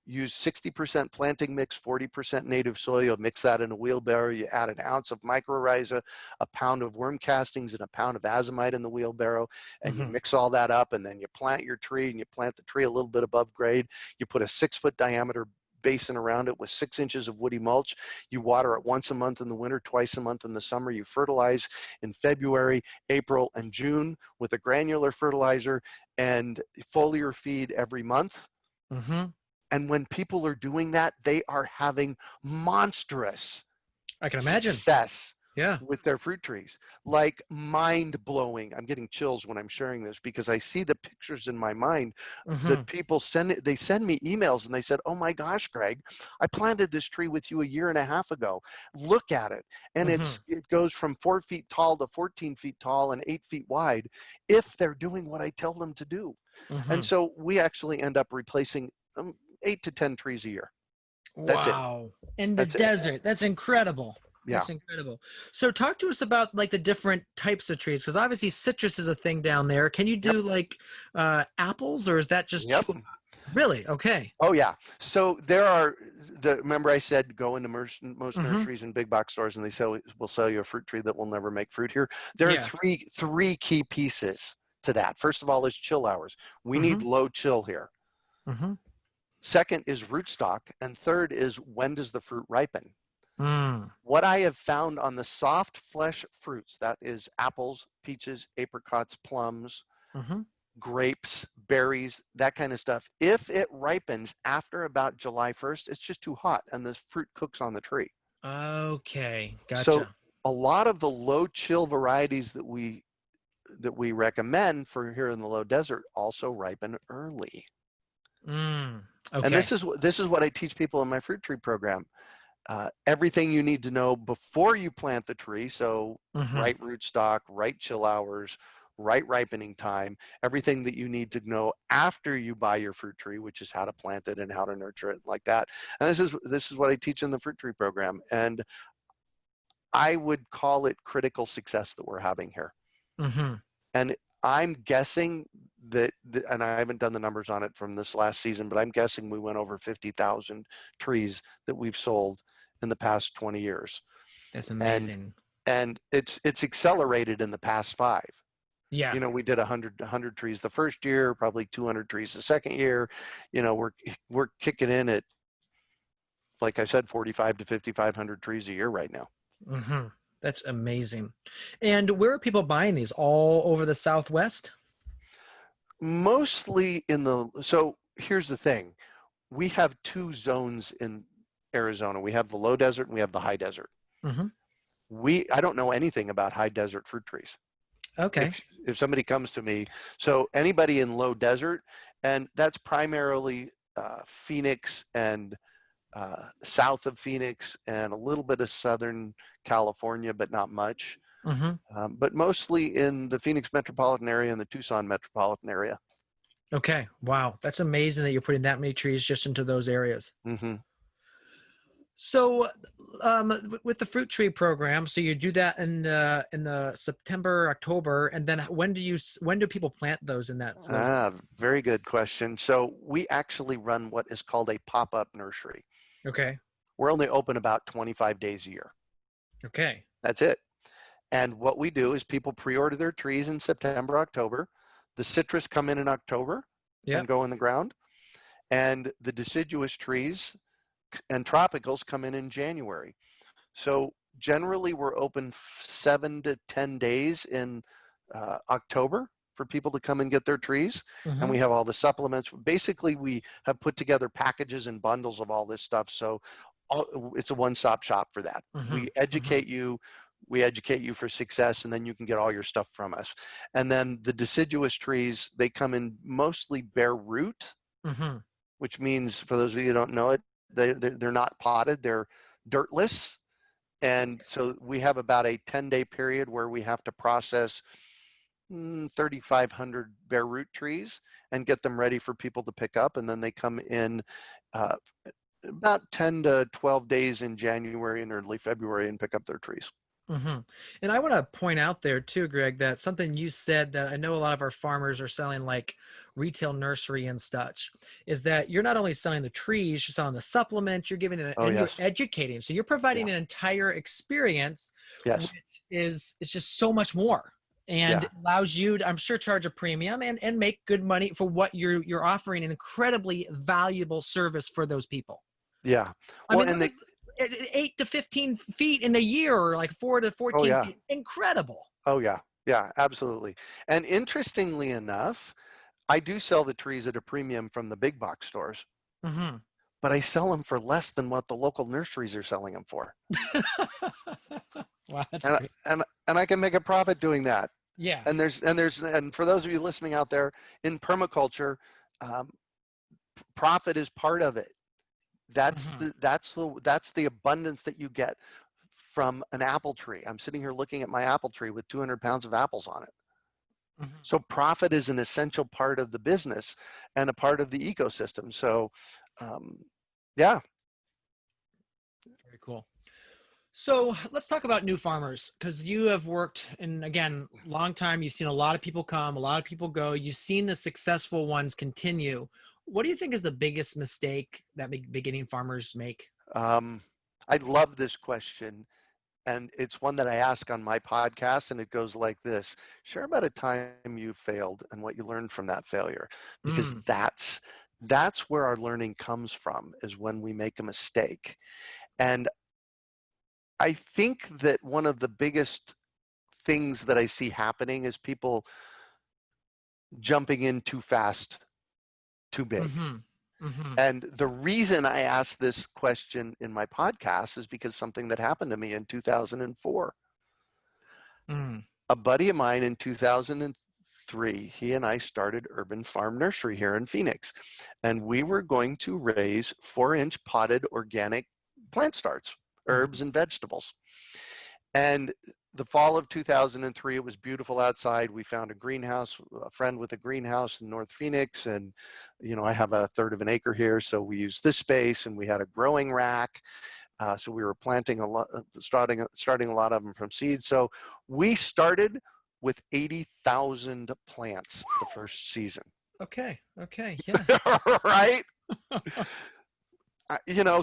use 60% planting mix, 40% native soil. You mix that in a wheelbarrow. You add an ounce of mycorrhiza, a pound of worm castings, and a pound of azomite in the wheelbarrow, and you Hmm. mix all that up, and then you plant your tree, and you plant the tree a little bit above grade. You put a 6-foot diameter basin around it with 6 inches of woody mulch. You water it once a month in the winter, twice a month in the summer. You fertilize in February, April, and June with a granular fertilizer, and foliar feed every month. Hmm. And when people are doing that, they are having monstrous I can imagine. success Yeah. with their fruit trees, like mind blowing. I'm getting chills when I'm sharing this because I see the pictures in my mind Hmm. that people they send me emails and they said, "Oh my gosh, Greg, I planted this tree with you a year and a half ago. Look at it." And Hmm. it goes from 4 feet tall to 14 feet tall and 8 feet wide if they're doing what I tell them to do. And Hmm. so we actually end up replacing 8 to 10 trees a year. That's it. Wow. In the That's it. desert. That's incredible. Yeah. That's incredible. So talk to us about like the different types of trees, because obviously citrus is a thing down there. Can you Yep. do like apples, or is that just Yep. too really? Okay. Oh yeah. So there are remember I said go into most Hmm. nurseries and big box stores and will sell you a fruit tree that will never make fruit here. There are Yeah. three key pieces to that. First of all is chill hours. We Hmm. need low chill here. Hmm. Second is rootstock, and third is when does the fruit ripen? Mm. What I have found on the soft flesh fruits, that is apples, peaches, apricots, plums, Hmm. grapes, berries, that kind of stuff. If it ripens after about July 1st, it's just too hot and the fruit cooks on the tree. Okay. So Gotcha. a lot of the low chill varieties that we recommend for here in the low desert also ripen early. Mm. And Okay. this is what I teach people in my fruit tree program. everything you need to know before you plant the tree. So Mm-hmm. right rootstock, right chill hours, right ripening time, everything that you need to know after you buy your fruit tree, which is how to plant it and how to nurture it like that. And this is what I teach in the fruit tree program. And I would call it critical success that we're having here. Mm-hmm. And I'm guessing that, and I haven't done the numbers on it from this last season, but I'm guessing we went over 50,000 trees that we've sold in the past 20 years. That's And amazing. it's accelerated in the past 5. Yeah. You know, we did 100 trees the first year, probably 200 trees the second year. You know, we're kicking in at, like I said, 45 to 5,500 trees a year right now. Mm-hmm. That's amazing. And where are people buying these? All over the Southwest? Mostly so here's the thing. We have 2 zones in Arizona. We have the low desert and we have the high desert. Mm-hmm. I don't know anything about high desert fruit trees. Okay. If somebody comes to me, so anybody in low desert, and that's primarily Phoenix and south of Phoenix and a little bit of Southern California, but not much. Mm-hmm. But mostly in the Phoenix metropolitan area and the Tucson metropolitan area. Okay. Wow. That's amazing that you're putting that many trees just into those areas. Mm-hmm. So, with the fruit tree program, so you do that in the September, October, and then when do people plant those in that? Very good question. So we actually run what is called a pop-up nursery. Okay. We're only open about 25 days a year. Okay. That's it. And what we do is people pre-order their trees in September, October. The citrus come in October and go in the ground. And the deciduous trees and tropicals come in January. So generally we're open 7 to 10 days in October for people to come and get their trees. Mm-hmm. And we have all the supplements. Basically, we have put together packages and bundles of all this stuff. So it's a one-stop shop for that. Mm-hmm. We educate you. We educate you for success, and then you can get all your stuff from us. And then the deciduous trees, they come in mostly bare root, Mm-hmm. which means, for those of you who don't know it, they're not potted, they're dirtless. And so we have about a 10-day period where we have to process 3,500 bare root trees and get them ready for people to pick up. And then they come in about 10 to 12 days in January and early February and pick up their trees. Mm-hmm. And I want to point out there too, Greg, that something you said that I know a lot of our farmers are selling, like retail nursery and such, is that you're not only selling the trees, you're selling the supplements, you're giving it, and Yes. you're educating. So you're providing an entire experience, Yes. which is just so much more, and allows you to, I'm sure, charge a premium and make good money for what you're offering, an incredibly valuable service for those people. Yeah. Well, I mean, 8 to 15 feet in a year, or like 4 to 14 feet. Incredible. Oh yeah. Yeah, absolutely. And interestingly enough, I do sell the trees at a premium from the big box stores, Mm-hmm. but I sell them for less than what the local nurseries are selling them for. Wow, that's and, great. and I can make a profit doing that. Yeah. And for those of you listening out there, in permaculture, profit is part of it. That's the abundance that you get from an apple tree. I'm sitting here looking at my apple tree with 200 pounds of apples on it. Mm-hmm. So profit is an essential part of the business and a part of the ecosystem. So, yeah. Very cool. So let's talk about new farmers, because you have worked in, again, long time. You've seen a lot of people come, a lot of people go. You've seen the successful ones continue. What do you think is the biggest mistake that beginning farmers make? I love this question. And it's one that I ask on my podcast, and it goes like this: share about a time you failed and what you learned from that failure. Because that's where our learning comes from, is when we make a mistake. And I think that one of the biggest things that I see happening is people jumping in too fast, too big. Mm-hmm. Mm-hmm. And the reason I asked this question in my podcast is because something that happened to me in 2004. A buddy of mine in 2003, he and I started Urban Farm Nursery here in Phoenix. And we were going to raise 4-inch potted organic plant starts, herbs and vegetables. And the fall of 2003, it was beautiful outside. We found a greenhouse, a friend with a greenhouse in North Phoenix. And, I have a third of an acre here. So we used this space, and we had a growing rack. So we were planting a lot, starting a lot of them from seeds. So we started with 80,000 plants the first season. Okay. Yeah. Right?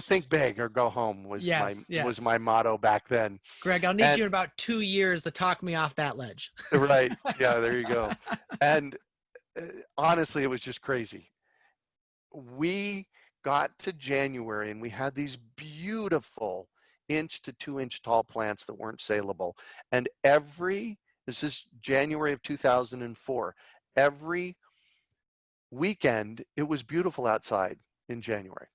Think big or go home was yes. my motto back then. Greg, I'll need you in about 2 years to talk me off that ledge. Right. Yeah, there you go. And honestly, it was just crazy. We got to January and we had these beautiful 1 to 2 inch tall plants that weren't saleable. And this is January of 2004, every weekend, it was beautiful outside in January.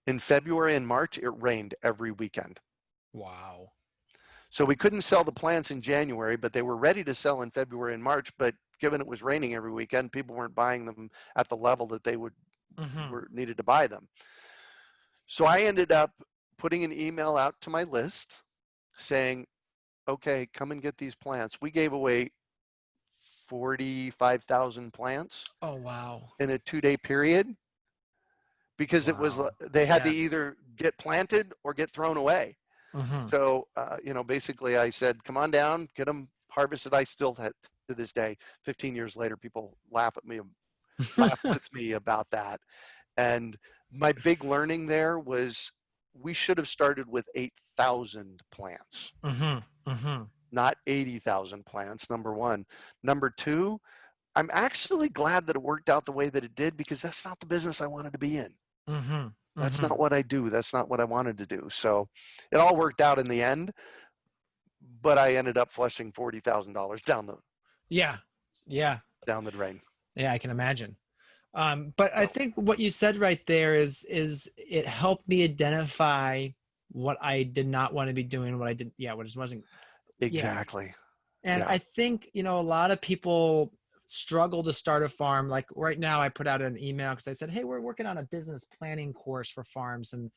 In February and March, it rained every weekend. Wow. So we couldn't sell the plants in January, but they were ready to sell in February and March. But given it was raining every weekend, people weren't buying them at the level that they were needed to buy them. So I ended up putting an email out to my list saying, okay, come and get these plants. We gave away 45,000 plants. Oh, wow. In a 2-day period, because it was, they had to either get planted or get thrown away. So, basically I said, come on down, get them harvested. I still had, to this day, 15 years later, people laugh with me about that. And my big learning there was we should have started with 8,000 plants, not 80,000 plants, number one. Number two, I'm actually glad that it worked out the way that it did, because that's not the business I wanted to be in. That's not what I do. That's not what I wanted to do. So it all worked out in the end, but I ended up flushing $40,000 down the drain. Yeah, I can imagine. But I think what you said right there is it helped me identify what I did not want to be doing, what just wasn't. Exactly. And I think, a lot of people struggle to start a farm. Like right now I put out an email because I said, hey, we're working on a business planning course for farms, and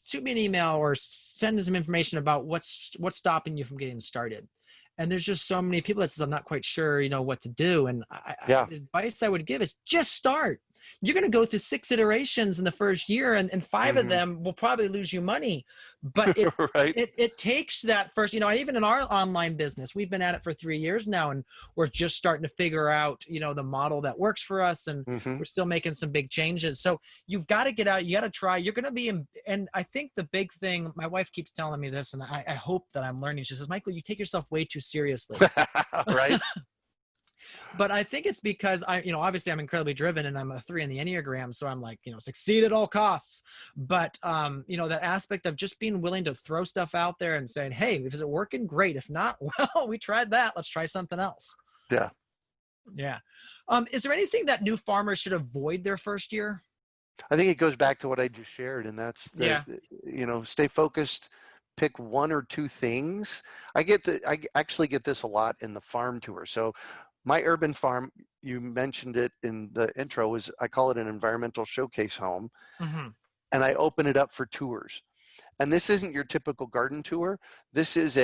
shoot me an email or send us some information about what's stopping you from getting started. And there's just so many people that says, I'm not quite sure, what to do. And the advice I would give is just start. You're going to go through 6 iterations in the first year, and 5 of them will probably lose you money. But it takes that first, even in our online business, we've been at it for 3 years now, and we're just starting to figure out, the model that works for us. And we're still making some big changes. So you've got to get out, you got to try, you're going to be in, and I think the big thing, my wife keeps telling me this, and I hope that I'm learning. She says, Michael, you take yourself way too seriously. Right. But I think it's because obviously I'm incredibly driven, and I'm a 3 in the Enneagram. So I'm like, succeed at all costs. But, that aspect of just being willing to throw stuff out there and saying, hey, if it's working, great. If not, well, we tried that. Let's try something else. Yeah. Yeah. Is there anything that new farmers should avoid their first year? I think it goes back to what I just shared, and that's stay focused. Pick 1 or 2 things. I actually get this a lot in the farm tour. So my urban farm, you mentioned it in the intro, I call it an environmental showcase home. And I open it up for tours. And this isn't your typical garden tour. This is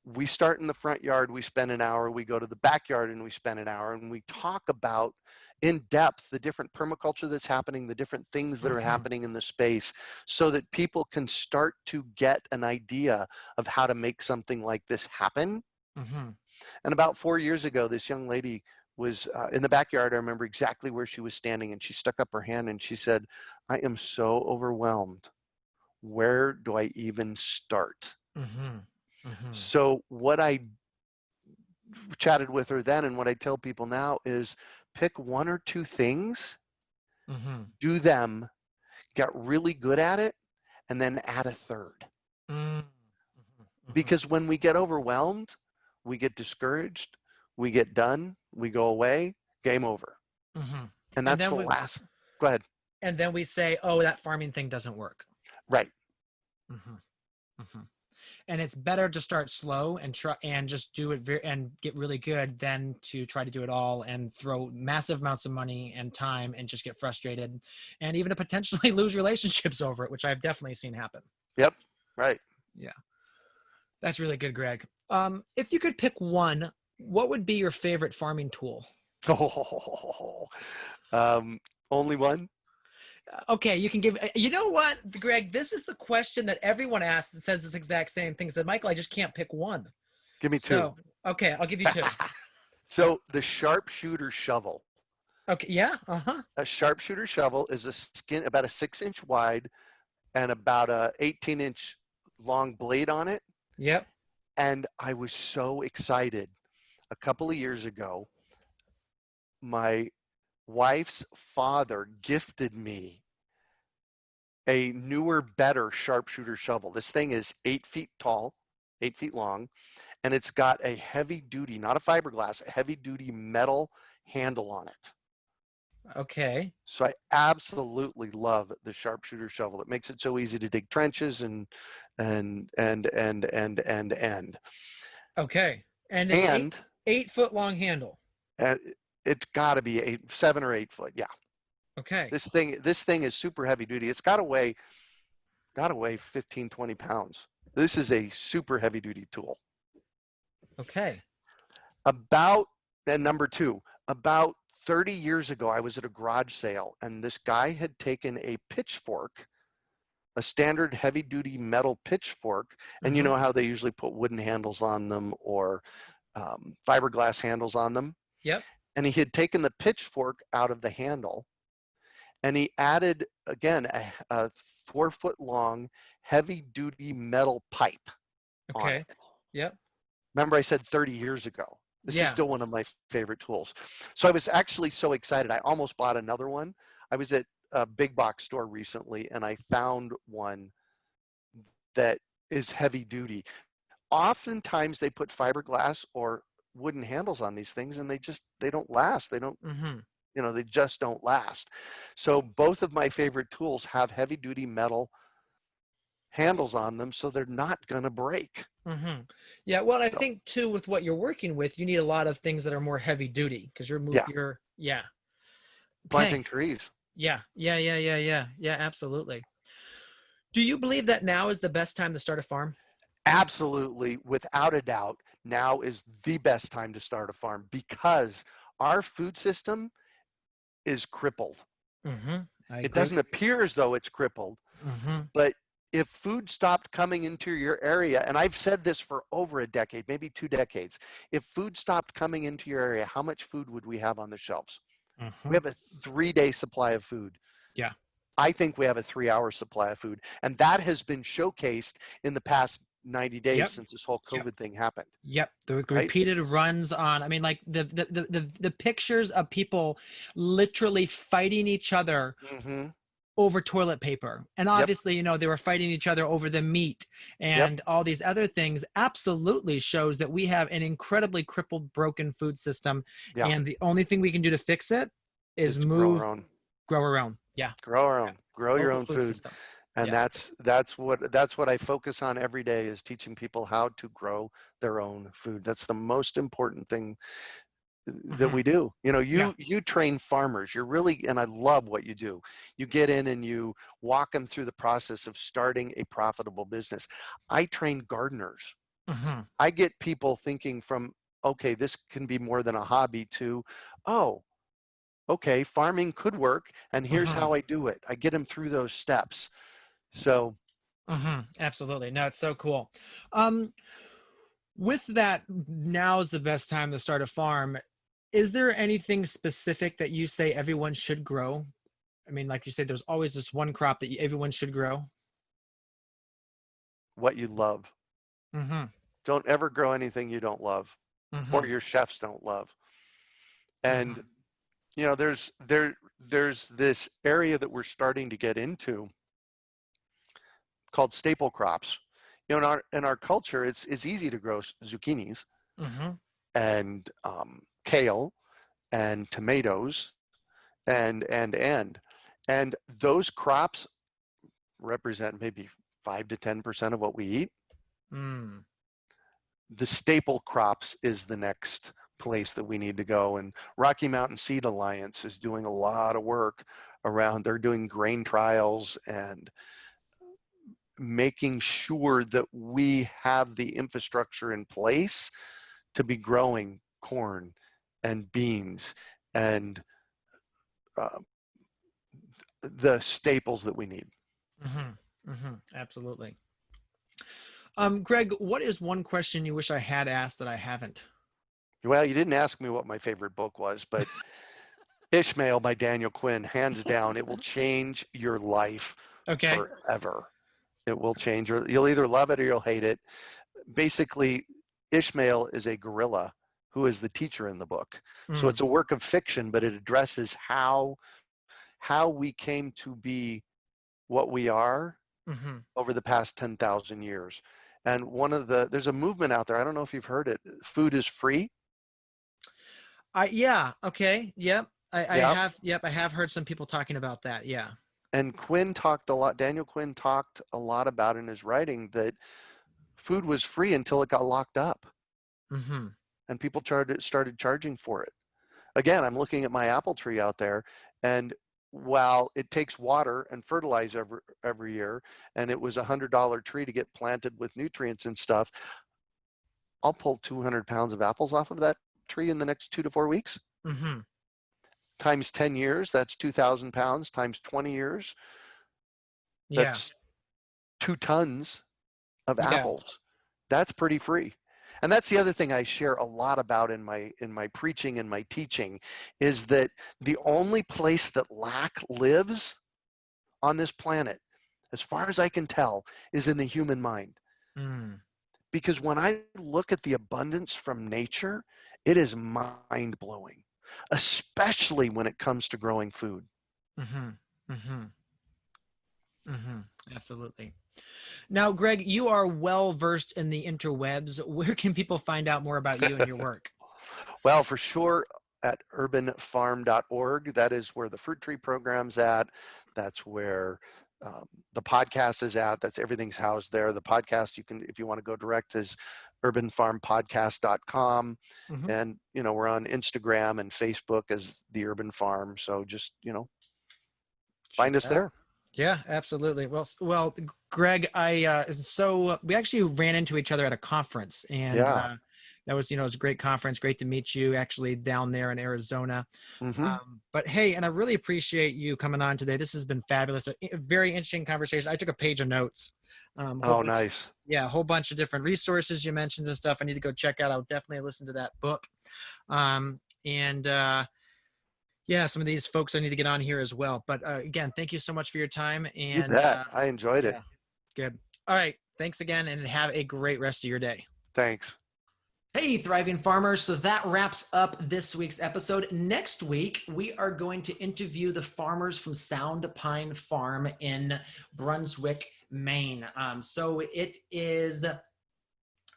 we start in the front yard, we spend an hour, we go to the backyard and we spend an hour, and we talk about in depth the different permaculture that's happening, the different things that are happening in the space, so that people can start to get an idea of how to make something like this happen. And about 4 years ago, this young lady was in the backyard. I remember exactly where she was standing, and she stuck up her hand and she said, I am so overwhelmed. Where do I even start? So what I chatted with her then, and what I tell people now, is pick 1 or 2 things, do them, get really good at it, and then add a third. Because when we get overwhelmed, we get discouraged, we get done, we go away, game over. And that's the last. Go ahead. And then we say, oh, that farming thing doesn't work. Right. And it's better to start slow and try and just do it and get really good than to try to do it all and throw massive amounts of money and time and just get frustrated and even to potentially lose relationships over it, which I've definitely seen happen. Yep. Right. Yeah. That's really good, Greg. If you could pick one, what would be your favorite farming tool? Oh, only one? Okay, you can give, you know what, Greg, this is the question that everyone asks and says this exact same thing. Said, Michael, I just can't pick one. Give me two. Okay, I'll give you two. So the Sharpshooter Shovel. Okay, yeah, uh-huh. A Sharpshooter Shovel is about a 6-inch wide and about a 18-inch long blade on it. Yep. And I was so excited. A couple of years ago, my wife's father gifted me a newer, better Sharpshooter shovel. This thing is 8 feet tall, 8 feet long, and it's got a heavy duty, not a fiberglass, a heavy duty metal handle on it. Okay. So I absolutely love the Sharpshooter shovel. It makes it so easy to dig trenches and. Okay. And it's 8 foot long handle. It's got to be 7 or 8 foot. Yeah. Okay. This thing is super heavy duty. It's got to weigh 15, 20 pounds. This is a super heavy duty tool. Okay. And number two, about 30 years ago, I was at a garage sale and this guy had taken a pitchfork, a standard heavy duty metal pitchfork. And you know how they usually put wooden handles on them or fiberglass handles on them? Yep. And he had taken the pitchfork out of the handle and he added, again, a 4 foot long, heavy duty metal pipe on it. Yep. Remember I said 30 years ago. This is still one of my favorite tools. So I was actually so excited. I almost bought another one. I was at a big box store recently and I found one that is heavy duty. Oftentimes they put fiberglass or wooden handles on these things and they don't last. They don't, they just don't last. So both of my favorite tools have heavy duty metal handles on them so they're not going to break. Yeah, well, I think too with what you're working with, you need a lot of things that are more heavy duty because planting trees. Yeah, absolutely. Do you believe that now is the best time to start a farm? Absolutely, without a doubt, now is the best time to start a farm because our food system is crippled. It doesn't appear as though it's crippled, but if food stopped coming into your area, and I've said this for over a decade, maybe 2 decades, if food stopped coming into your area, how much food would we have on the shelves? We have a 3-day supply of food. Yeah. I think we have a 3-hour supply of food. And that has been showcased in the past 90 days since this whole COVID thing happened. Yep. The repeated runs on, I mean, like the pictures of people literally fighting each other over toilet paper. And obviously, they were fighting each other over the meat and all these other things absolutely shows that we have an incredibly crippled, broken food system. And the only thing we can do to fix it is grow our own. Yeah. Grow our own. Grow your own food. System. And that's what I focus on every day is teaching people how to grow their own food. That's the most important thing that we do. You train farmers. You're really, and I love what you do. You get in and you walk them through the process of starting a profitable business. I train gardeners. I get people thinking from, okay, this can be more than a hobby to, oh, okay, farming could work. And here's how I do it. I get them through those steps. So. Absolutely. No, it's so cool. With that, now is the best time to start a farm. Is there anything specific that you say everyone should grow? I mean, like you said, there's always this one crop that everyone should grow. What you love. Don't ever grow anything you don't love or your chefs don't love. And, there's this area that we're starting to get into called staple crops. In our culture, it's easy to grow zucchinis and kale and tomatoes and those crops represent maybe 5 to 10% of what we eat. Mm. The staple crops is the next place that we need to go. And Rocky Mountain Seed Alliance is doing a lot of work around, they're doing grain trials and making sure that we have the infrastructure in place to be growing corn and beans and the staples that we need. Mm-hmm. Mm-hmm. Absolutely. Greg, what is one question you wish I had asked that I haven't? Well, you didn't ask me what my favorite book was, but Ishmael by Daniel Quinn, hands down, it will change your life Okay. forever. It will change you'll either love it or you'll hate it. Basically, Ishmael is a gorilla who is the teacher in the book. So it's a work of fiction, but it addresses how we came to be what we are over the past 10,000 years. And there's a movement out there, I don't know if you've heard it, food is free. Yeah. Okay. Yep. Yep. I have heard some people talking about that. Yeah. And Daniel Quinn talked a lot about in his writing that food was free until it got locked up. Mm-hmm. And people started charging for it. Again, I'm looking at my apple tree out there, and while it takes water and fertilizer every year, and it was $100 tree to get planted with nutrients and stuff, I'll pull 200 pounds of apples off of that tree in the next 2 to 4 weeks. Mm-hmm. Times 10 years, that's 2,000 pounds. Times 20 years, that's 2 tons of apples. That's pretty free. And that's the other thing I share a lot about in my preaching and my teaching, is that the only place that lack lives on this planet, as far as I can tell, is in the human mind. Because when I look at the abundance from nature, it is mind-blowing, especially when it comes to growing food. Absolutely. Now, Greg, you are well versed in the interwebs. Where can people find out more about you and your work? Well, for sure, at urbanfarm.org. That is where the fruit tree program's at. That's where the podcast is at. That's everything's housed there. The podcast, you can, if you want to go direct, is urbanfarmpodcast.com. And, we're on Instagram and Facebook as The Urban Farm. So just, find us there. Yeah, absolutely. Well, Greg, we actually ran into each other at a conference, and that was, it was a great conference. Great to meet you actually down there in Arizona. But hey, and I really appreciate you coming on today. This has been fabulous. A very interesting conversation. I took a page of notes. Nice. Yeah, a whole bunch of different resources you mentioned and stuff I need to go check out. I'll definitely listen to that book. Yeah, some of these folks I need to get on here as well. But again, thank you so much for your time. And you bet. I enjoyed it. Good. All right. Thanks again, and have a great rest of your day. Thanks. Hey, Thriving Farmers. So that wraps up this week's episode. Next week, we are going to interview the farmers from Sound Pine Farm in Brunswick, Maine. So it is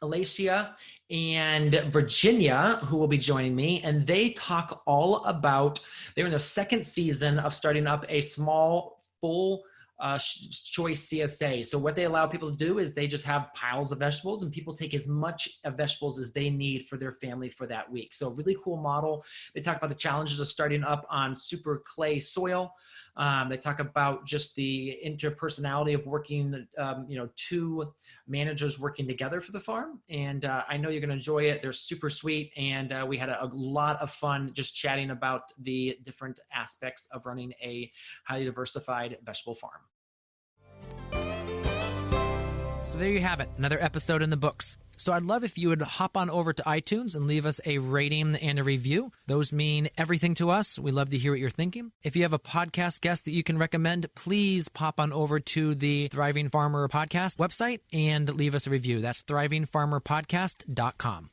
Alicia and Virginia who will be joining me, and they talk all about, they're in their second season of starting up a small full choice CSA. So what they allow people to do is they just have piles of vegetables, and people take as much of vegetables as they need for their family for that week. So really cool model. They talk about the challenges of starting up on super clay soil. They talk about just the interpersonality of working, two managers working together for the farm. And I know you're going to enjoy it. They're super sweet. And we had a lot of fun just chatting about the different aspects of running a highly diversified vegetable farm. So there you have it, another episode in the books. So I'd love if you would hop on over to iTunes and leave us a rating and a review. Those mean everything to us. We love to hear what you're thinking. If you have a podcast guest that you can recommend, please pop on over to the Thriving Farmer Podcast website and leave us a review. That's thrivingfarmerpodcast.com.